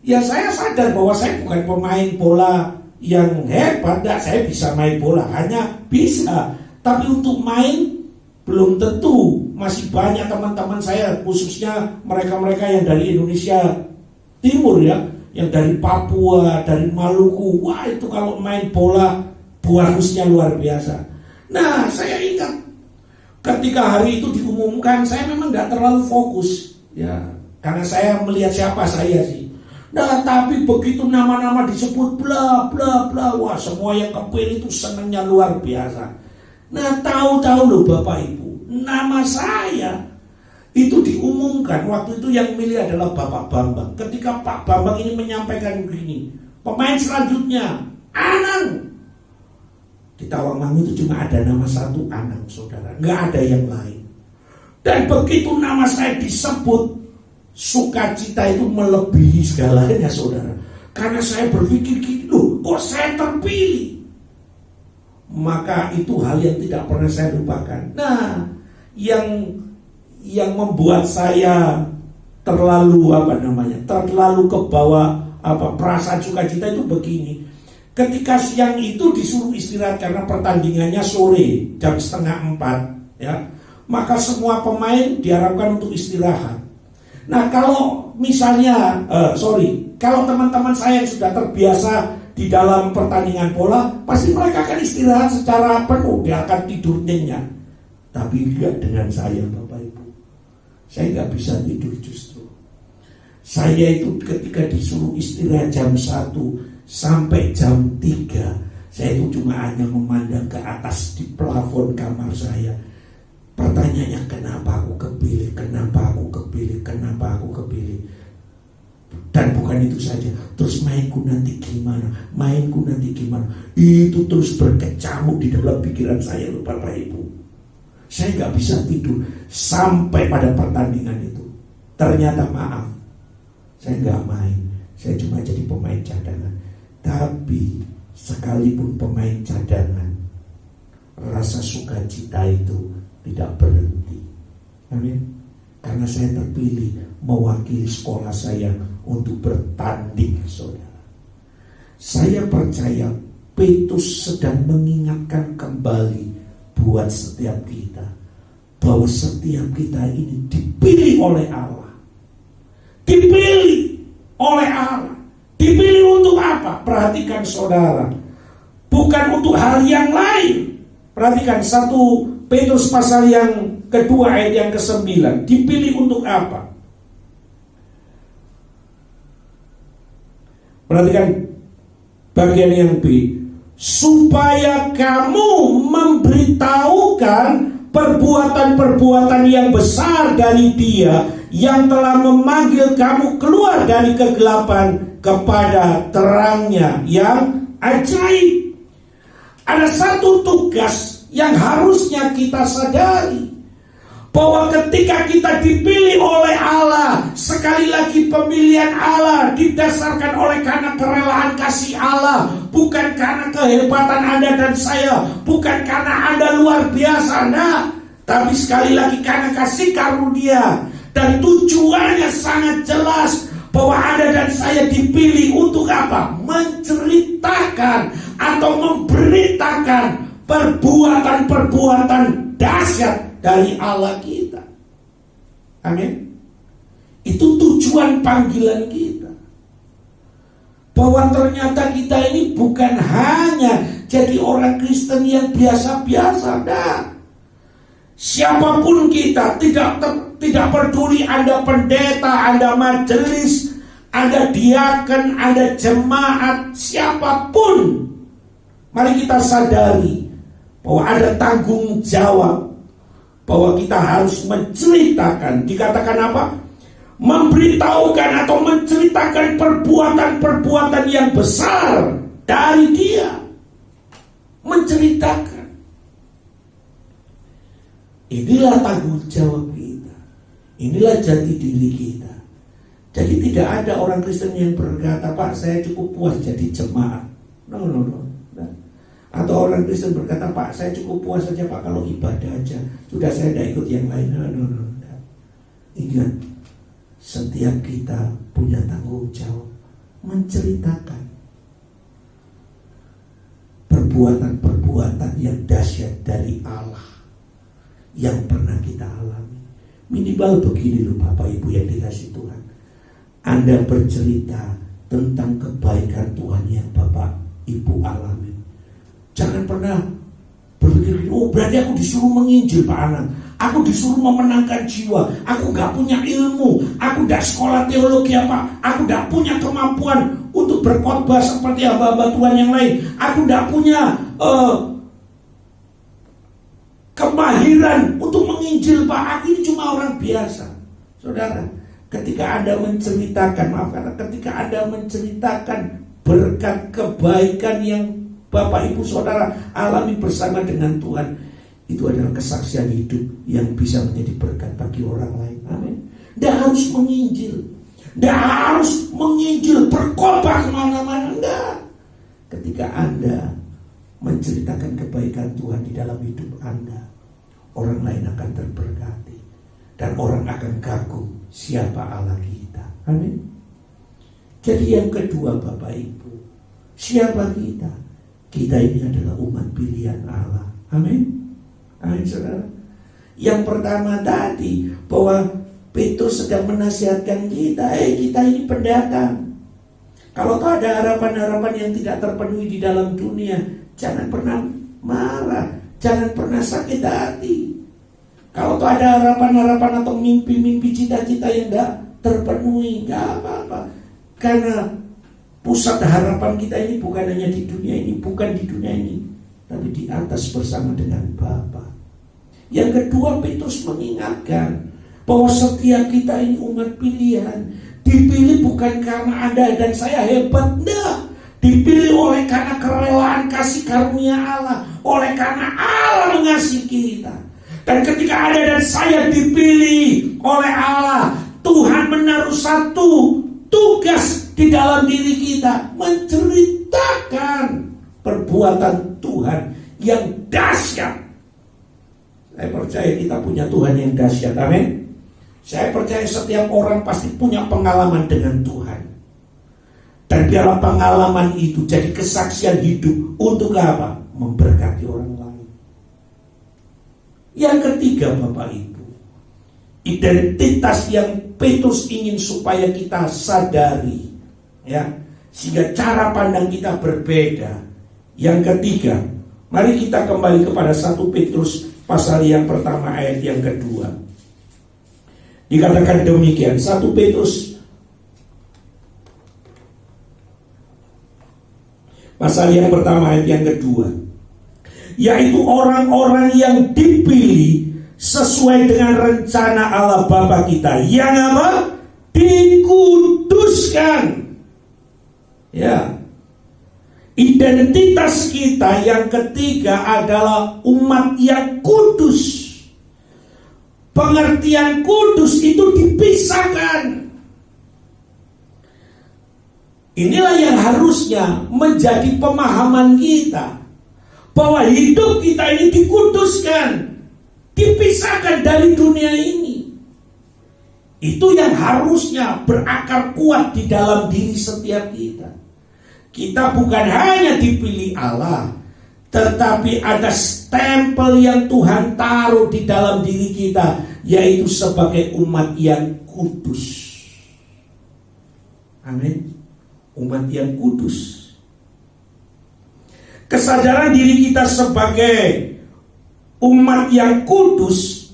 ya saya sadar bahwa saya bukan pemain bola yang hebat, saya bisa main bola, hanya bisa. Tapi untuk main belum tentu, masih banyak teman-teman saya, khususnya mereka-mereka yang dari Indonesia Timur ya, yang dari Papua, dari Maluku, wah itu kalau main bola harusnya luar biasa. Nah, saya ingat ketika hari itu diumumkan, saya memang gak terlalu fokus ya, karena saya melihat siapa saya sih. Nah, tapi begitu nama-nama disebut bla bla bla, wah semua yang kepilih itu senangnya luar biasa. Nah, tahu-tahu loh Bapak Ibu, nama saya itu diumumkan. Waktu itu yang milih adalah Bapak Bambang. Ketika Pak Bambang ini menyampaikan begini, pemain selanjutnya Anang. Di Tawangmangu itu cuma ada nama satu, Anang, saudara, nggak ada yang lain. Dan begitu nama saya disebut, sukacita itu melebihi segalanya, saudara. Karena saya berpikir gini, loh kok saya terpilih? Maka itu hal yang tidak pernah saya lupakan. Nah, yang membuat saya terlalu terlalu kebawa perasaan sukacita itu begini. Ketika siang itu disuruh istirahat karena pertandingannya sore jam 3:30 ya, maka semua pemain diharapkan untuk istirahat. Nah, kalau misalnya kalau teman-teman saya yang sudah terbiasa di dalam pertandingan bola, pasti mereka akan istirahat secara penuh, dia akan tidur nyenyak. Tapi enggak dengan saya, Bapak Ibu. Saya nggak bisa tidur justru. Saya itu ketika disuruh istirahat jam 1 sampai jam 3, saya itu cuma hanya memandang ke atas di plafon kamar saya. Pertanyaannya, kenapa aku kepilih, kenapa aku kepilih, kenapa aku kepilih. Dan bukan itu saja, terus mainku nanti gimana, itu terus berkecamuk di dalam pikiran saya loh Bapak Ibu. Saya gak bisa tidur sampai pada pertandingan itu. Ternyata maaf, saya gak main, saya cuma jadi pemain cadangan. Tapi sekalipun pemain cadangan, rasa sukacita itu tidak berhenti. Amin. Karena saya terpilih mewakili sekolah saya untuk bertanding, saudara. Saya percaya Petrus sedang mengingatkan kembali buat setiap kita bahwa setiap kita ini dipilih oleh Allah. Dipilih oleh Allah. Dipilih untuk apa? Perhatikan saudara, bukan untuk hal yang lain. Perhatikan 1 Petrus pasal yang kedua ayat yang ke-9. Dipilih untuk apa? Perhatikan bagian yang B. Supaya kamu memberitahukan perbuatan-perbuatan yang besar dari Dia yang telah memanggil kamu keluar dari kegelapan kepada terangnya yang ajaib. Ada satu tugas yang harusnya kita sadari, bahwa ketika kita dipilih oleh Allah, sekali lagi pemilihan Allah didasarkan oleh karena kerelaan kasih Allah, bukan karena kehebatan Anda dan saya, bukan karena Anda luar biasa, nah, tapi sekali lagi karena kasih karunia. Dan tujuannya sangat jelas, bahwa Anda dan saya dipilih untuk apa? Menceritakan atau memberitakan perbuatan-perbuatan dahsyat dari Allah kita. Amin. Itu tujuan panggilan kita. Bahwa ternyata kita ini bukan hanya jadi orang Kristen yang biasa-biasa. Nah, siapapun kita, tidak peduli Anda pendeta, Anda majelis, Anda diaken, Anda jemaat, siapapun, mari kita sadari bahwa ada tanggung jawab, bahwa kita harus menceritakan, dikatakan apa? Memberitahukan atau menceritakan perbuatan-perbuatan yang besar dari Dia. Menceritakan. Inilah tanggung jawab kita. Inilah jati diri kita. Jadi tidak ada orang Kristen yang berkata, Pak, saya cukup puas jadi jemaat. No. Atau orang Kristen berkata, Pak, saya cukup puas saja Pak kalau ibadah aja. Sudah, saya tidak ikut yang lain. No. Ingat, setiap kita punya tanggung jawab menceritakan perbuatan-perbuatan yang dahsyat dari Allah yang pernah kita alami. Minimal begini loh Bapak Ibu yang dikasih Tuhan. Anda bercerita tentang kebaikan Tuhan yang Bapak Ibu alami. Jangan pernah berpikir, oh berarti aku disuruh menginjil Pak Anang, aku disuruh memenangkan jiwa, aku gak punya ilmu, aku gak sekolah teologi apa, aku gak punya kemampuan untuk berkhotbah seperti hamba-hamba Tuhan yang lain, aku gak punya kemahiran untuk menginjil Pak, aku ini cuma orang biasa. Saudara, ketika Anda menceritakan, ketika Anda menceritakan berkat kebaikan yang Bapak Ibu Saudara alami bersama dengan Tuhan, itu adalah kesaksian hidup yang bisa menjadi berkat bagi orang lain. Amin. Tidak harus menginjil, tidak harus menginjil berkhotbah kemana-mana. Enggak. Ketika Anda menceritakan kebaikan Tuhan di dalam hidup Anda, orang lain akan terberkati dan orang akan kagum siapa Allah kita. Amin. Jadi yang kedua Bapak Ibu, siapa kita? Kita ini adalah umat pilihan Allah. Amin. Amin saudara. Yang pertama tadi, bahwa Petrus sedang menasihatkan kita, kita ini pendatang. Kalau ada harapan-harapan yang tidak terpenuhi di dalam dunia, jangan pernah marah, jangan pernah sakit hati. Kalau ada harapan-harapan atau mimpi-mimpi cita-cita yang tidak terpenuhi, gak apa-apa. Karena pusat harapan kita ini bukan hanya di dunia ini, bukan di dunia ini, tapi di atas bersama dengan Bapa. Yang kedua, Petrus mengingatkan bahwa setiap kita ini umat pilihan. Dipilih bukan karena Anda dan saya hebat, enggak. Dipilih oleh karena kerelaan kasih karunia Allah, oleh karena Allah mengasihi kita. Dan ketika Anda dan saya dipilih oleh Allah, Tuhan menaruh satu tugas di dalam diri kita, menceritakan perbuatan Tuhan yang dahsyat. Saya percaya kita punya Tuhan yang dahsyat. Amin. Saya percaya setiap orang pasti punya pengalaman dengan Tuhan. Dan biarlah pengalaman itu jadi kesaksian hidup. Untuk apa? Memberkati orang lain. Yang ketiga Bapak Ibu, identitas yang Petrus ingin supaya kita sadari, ya, sehingga cara pandang kita berbeda. Yang ketiga, mari kita kembali kepada 1 Petrus pasal yang pertama ayat yang kedua. Dikatakan demikian, 1 Petrus pasal yang pertama ayat yang kedua, yaitu orang-orang yang dipilih sesuai dengan rencana Allah Bapa kita, yang apa? Dikuduskan. Ya. Identitas kita yang ketiga adalah umat yang kudus. Pengertian kudus itu dipisahkan. Inilah yang harusnya menjadi pemahaman kita, bahwa hidup kita ini dikuduskan, dipisahkan dari dunia ini. Itu yang harusnya berakar kuat di dalam diri setiap kita. Kita bukan hanya dipilih Allah, tetapi ada stempel yang Tuhan taruh di dalam diri kita, yaitu sebagai umat yang kudus. Amin. Umat yang kudus. Kesadaran diri kita sebagai umat yang kudus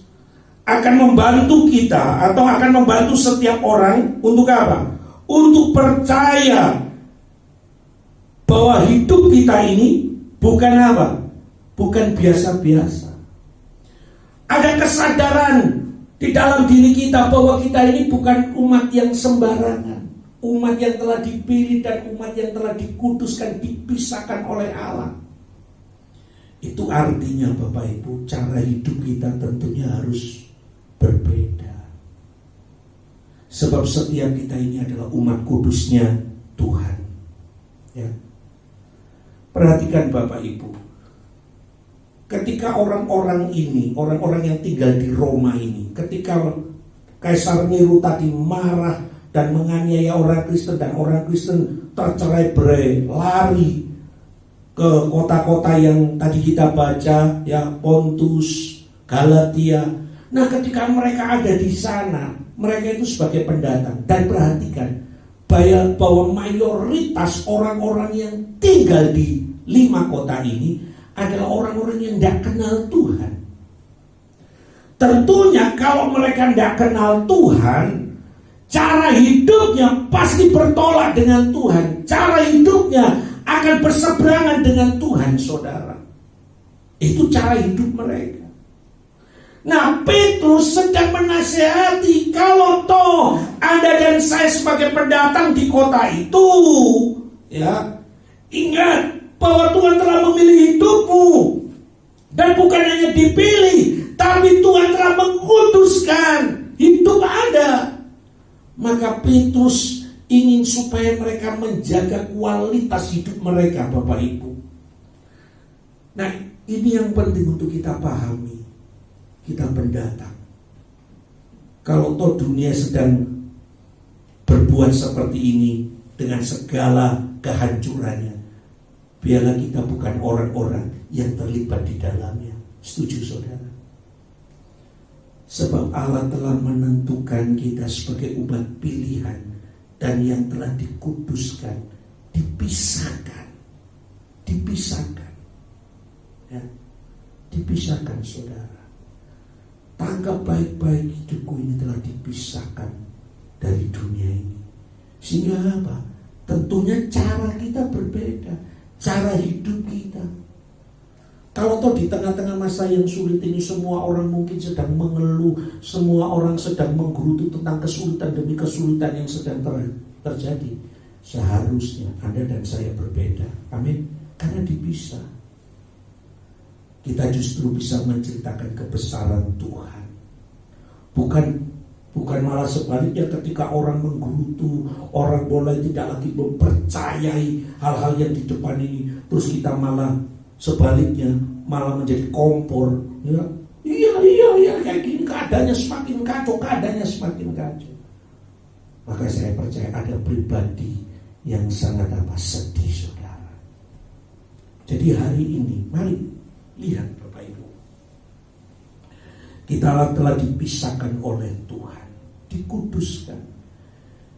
akan membantu kita atau akan membantu setiap orang untuk apa? Untuk percaya bahwa hidup kita ini bukan apa? Bukan biasa-biasa. Ada kesadaran di dalam diri kita bahwa kita ini bukan umat yang sembarangan. Umat yang telah dipilih dan umat yang telah dikuduskan, dipisahkan oleh Allah. Itu artinya Bapak Ibu, cara hidup kita tentunya harus berbeda. Sebab setiap kita ini adalah umat kudusnya Tuhan. Ya. Perhatikan Bapak Ibu, ketika orang-orang ini, orang-orang yang tinggal di Roma ini, ketika Kaisar Nero tadi marah dan menganiaya orang Kristen, dan orang Kristen tercerai-berai, lari ke kota-kota yang tadi kita baca, ya, Pontus, Galatia. Nah, ketika mereka ada di sana, mereka itu sebagai pendatang. Dan perhatikan bahwa mayoritas orang-orang yang tinggal di 5 kota ini adalah orang-orang yang tidak kenal Tuhan. Tentunya kalau mereka tidak kenal Tuhan, cara hidupnya pasti bertolak dengan Tuhan. Cara hidupnya akan berseberangan dengan Tuhan, saudara. Itu cara hidup mereka. Nah, Petrus sedang menasihati, kalau toh Anda dan saya sebagai pendatang di kota itu, ya, ingat bahwa Tuhan telah memilih hidupmu. Dan bukan hanya dipilih, tapi Tuhan telah mengkuduskan hidup Anda. Maka Petrus ingin supaya mereka menjaga kualitas hidup mereka, Bapak Ibu. Nah, ini yang penting untuk kita pahami. Kita pendatang. Kalau toh dunia sedang berbuat seperti ini dengan segala kehancurannya, biarlah kita bukan orang-orang yang terlibat di dalamnya. Setuju, saudara? Sebab Allah telah menentukan kita sebagai umat pilihan dan yang telah dikuduskan, dipisahkan, ya, dipisahkan, saudara. Tangkap baik-baik, hidupku ini telah dipisahkan dari dunia ini. Sehingga apa? Tentunya cara kita berbeda, cara hidup kita. Kalau toh di tengah-tengah masa yang sulit ini semua orang mungkin sedang mengeluh, semua orang sedang menggerutu tentang kesulitan demi kesulitan yang sedang terjadi, seharusnya Anda dan saya berbeda. Amin. Karena dipisah, kita justru bisa menceritakan kebesaran Tuhan. Bukan malah sebaliknya, ketika orang menggerutu, orang mulai tidak lagi mempercayai hal-hal yang di depan ini, terus kita malah sebaliknya, malah menjadi kompor, ya. Iya, kayak gini keadaannya semakin kacau, Maka saya percaya ada pribadi yang sangat sedih, saudara. Jadi hari ini, mari lihat Bapak Ibu, kita telah dipisahkan oleh Tuhan, dikuduskan.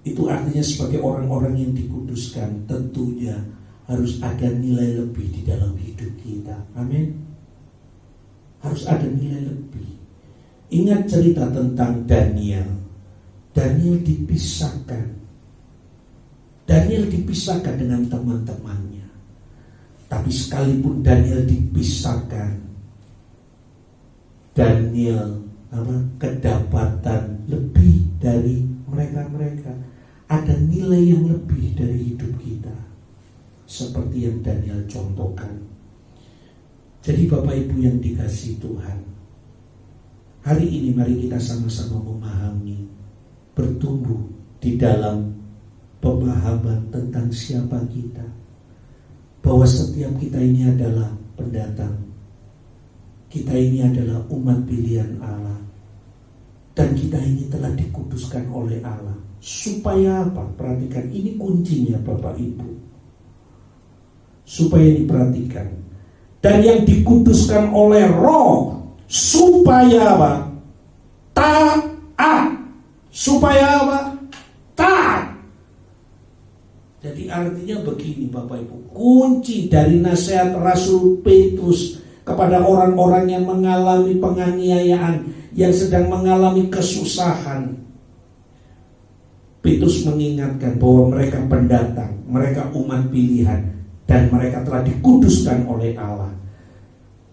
Itu artinya sebagai orang-orang yang dikuduskan, tentunya harus ada nilai lebih di dalam hidup kita. Amin. Harus ada nilai lebih. Ingat cerita tentang Daniel. Daniel dipisahkan. Daniel dipisahkan dengan teman-temannya. Tapi sekalipun Daniel dipisahkan, Daniel kedapatan lebih dari mereka-mereka. Ada nilai yang lebih dari hidup kita, seperti yang Daniel contohkan. Jadi Bapak Ibu yang dikasihi Tuhan, hari ini mari kita sama-sama memahami, bertumbuh di dalam pemahaman tentang siapa kita, bahwa setiap kita ini adalah pendatang, kita ini adalah umat pilihan Allah, dan kita ini telah dikuduskan oleh Allah. Supaya apa? Perhatikan, ini kuncinya Bapak Ibu, supaya diperhatikan. dan yang dikuduskan oleh Roh, supaya apa? Taat. Supaya apa? Taat. Jadi artinya begini Bapak Ibu, kunci dari nasihat Rasul Petrus kepada orang-orang yang mengalami penganiayaan, yang sedang mengalami kesusahan. Petrus mengingatkan bahwa mereka pendatang, mereka umat pilihan, dan mereka telah dikuduskan oleh Allah.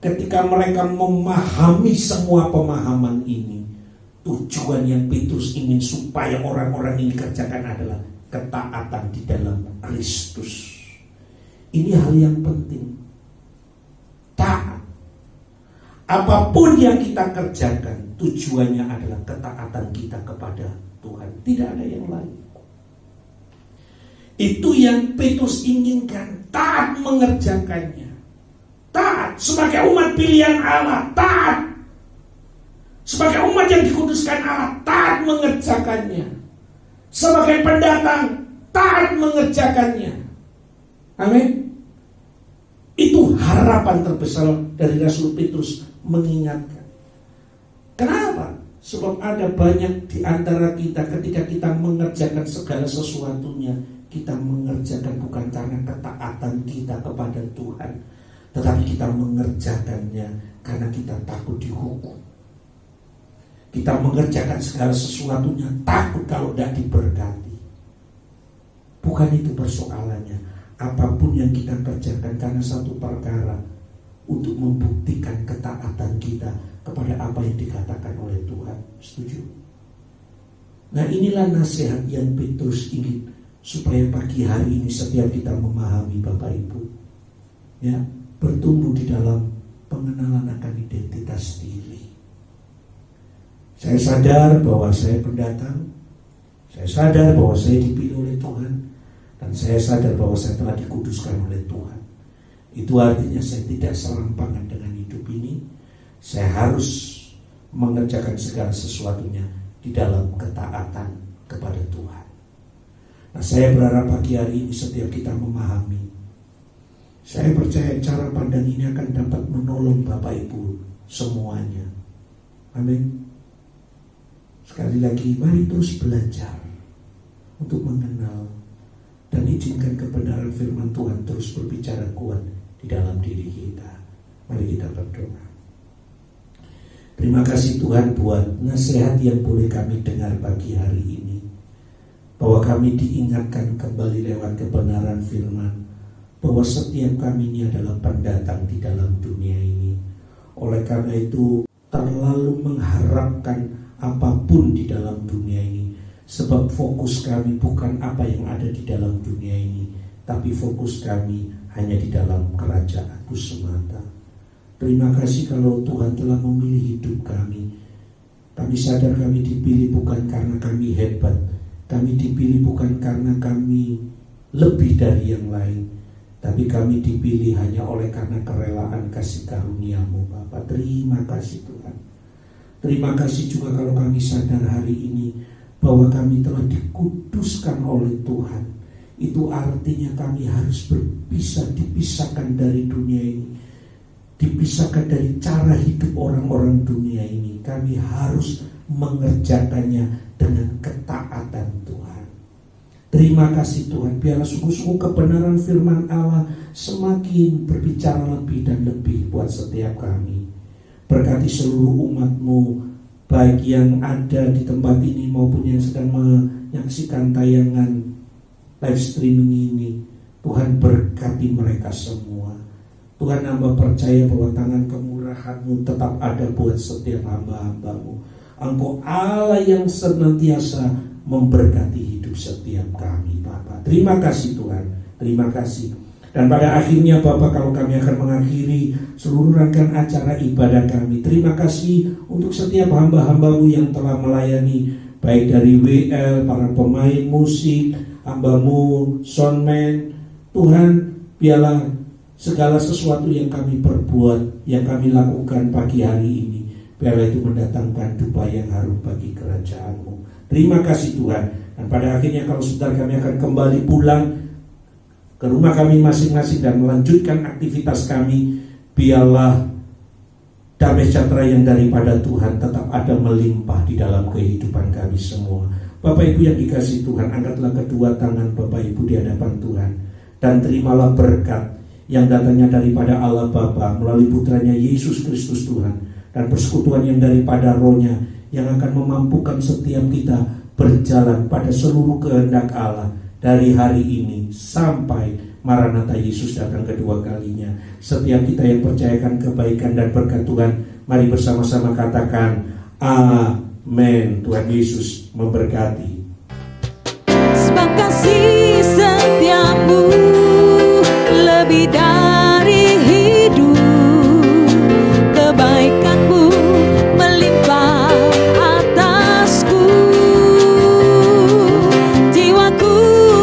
Ketika mereka memahami semua pemahaman ini, tujuan yang Petrus ingin supaya orang-orang ini kerjakan adalah ketaatan di dalam Kristus. Ini hal yang penting. Taat. Apapun yang kita kerjakan, tujuannya adalah ketaatan kita kepada Tuhan. Tidak ada yang lain. Itu yang Petrus inginkan. Taat mengerjakannya. Taat sebagai umat pilihan Allah. Taat sebagai umat yang dikuduskan Allah. Taat mengerjakannya. Sebagai pendatang, taat mengerjakannya. Amin. Itu harapan terbesar dari Rasul Petrus mengingatkan. Kenapa? Sebab ada banyak di antara kita ketika kita mengerjakan segala sesuatunya, kita mengerjakan bukan karena ketaatan kita kepada Tuhan, tetapi kita mengerjakannya karena kita takut dihukum. Kita mengerjakan segala sesuatunya takut kalau tidak diberkati. Bukan itu persoalannya. Apapun yang kita kerjakan karena satu perkara, untuk membuktikan ketaatan kita kepada apa yang dikatakan oleh Tuhan. Setuju? Nah, inilah nasihat yang Petrus ingin supaya pagi hari ini setiap kita memahami Bapak Ibu, ya, bertumbuh di dalam pengenalan akan identitas diri. Saya sadar bahwa saya pendatang, saya sadar bahwa saya dipilih oleh Tuhan, dan saya sadar bahwa saya telah dikuduskan oleh Tuhan. Itu artinya saya tidak serampangan dengan hidup ini. Saya harus mengerjakan segala sesuatunya di dalam ketaatan kepada Tuhan. Nah, saya berharap pagi hari ini setiap kita memahami. Saya percaya cara pandang ini akan dapat menolong Bapak Ibu semuanya. Amin. Sekali lagi, mari terus belajar untuk mengenal dan izinkan kebenaran firman Tuhan terus berbicara kuat di dalam diri kita. Mari kita berdoa. Terima kasih Tuhan buat nasihat yang boleh kami dengar pagi hari ini, bahwa kami diingatkan kembali lewat kebenaran firman bahwa setiap kami ini adalah pendatang di dalam dunia ini. Oleh karena itu terlalu mengharapkan apapun di dalam dunia ini, sebab fokus kami bukan apa yang ada di dalam dunia ini, tapi fokus kami hanya di dalam kerajaan-Mu semata. Terima kasih kalau Tuhan telah memilih hidup kami. Kami sadar kami dipilih bukan karena kami hebat, kami dipilih bukan karena kami lebih dari yang lain, tapi kami dipilih hanya oleh karena kerelaan kasih karunia-Mu Bapa. Terima kasih Tuhan. Terima kasih juga kalau kami sadar hari ini bahwa kami telah dikuduskan oleh Tuhan. Itu artinya kami harus dipisahkan dari dunia ini, dipisahkan dari cara hidup orang-orang dunia ini. Kami harus mengerjakannya dengan ketaatan Tuhan. Terima kasih Tuhan, biarlah sungguh-sungguh kebenaran firman Allah semakin berbicara lebih dan lebih buat setiap kami. Berkati seluruh umat-Mu, baik yang ada di tempat ini maupun yang sedang menyaksikan tayangan live streaming ini. Tuhan berkati mereka semua. Tuhan, hamba percaya bahwa tangan kemurahan-Mu tetap ada buat setiap hamba-hamba-Mu. Engkau Allah yang senantiasa memberkati hidup setiap kami Bapak. Terima kasih Tuhan, terima kasih. Dan pada akhirnya Bapak, kalau kami akan mengakhiri seluruh rangkaian acara ibadah kami, terima kasih untuk setiap hamba-hamba-Mu yang telah melayani, baik dari WL, para pemain musik, hamba-Mu, soundman. Tuhan, biarlah segala sesuatu yang kami perbuat, yang kami lakukan pagi hari ini, biarlah itu mendatangkan dupa yang harum bagi kerajaan-Mu. Terima kasih Tuhan. Dan pada akhirnya kalau saudara kami akan kembali pulang ke rumah kami masing-masing dan melanjutkan aktivitas kami biarlah damai sejahtera yang daripada Tuhan tetap ada melimpah di dalam kehidupan kami semua. Bapak Ibu yang dikasihi Tuhan, angkatlah kedua tangan Bapak Ibu di hadapan Tuhan, dan terimalah berkat yang datangnya daripada Allah Bapa melalui putranya Yesus Kristus Tuhan, dan persekutuan yang daripada Roh-Nya yang akan memampukan setiap kita berjalan pada seluruh kehendak Allah dari hari ini sampai Maranatha Yesus datang kedua kalinya. Setiap kita yang percayakan kebaikan dan berkat Tuhan, mari bersama-sama katakan amin. Tuhan Yesus memberkati. Sebab kasih setiamu lebih dari hidup, kebaikanmu melimpah atasku, jiwaku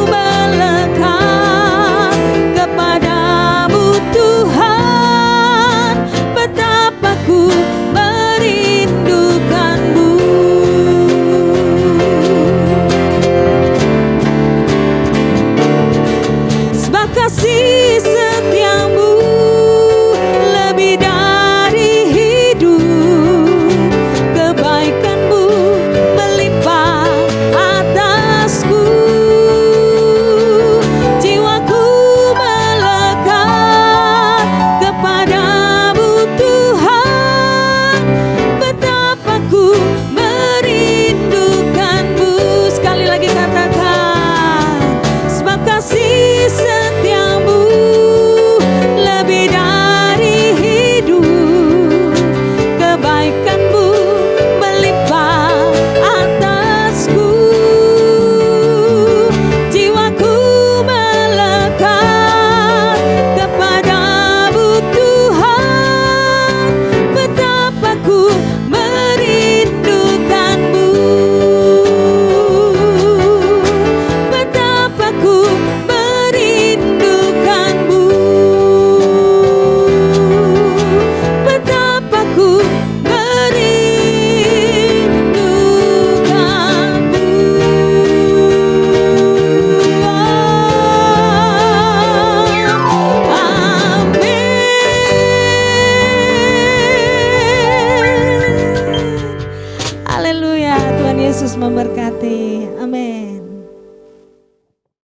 melekat kepadamu Tuhan, betapa ku merindukanmu. Sebab kasih setiamu lebih dari hidup, kebaikanmu melimpah atasku, jiwaku melekat kepadamu Tuhan, betapa ku merindukanmu. Sekali lagi katakan, sebab kasih setiamu lebih dari hidup, kebaikanmu melimpah atasku, jiwaku melekat kepadamu Tuhan, betapa ku merindukanmu, betapa ku merindukanmu, betapa ku merindukanmu. Amin. Haleluya, Tuhan Yesus memberkati. Amin.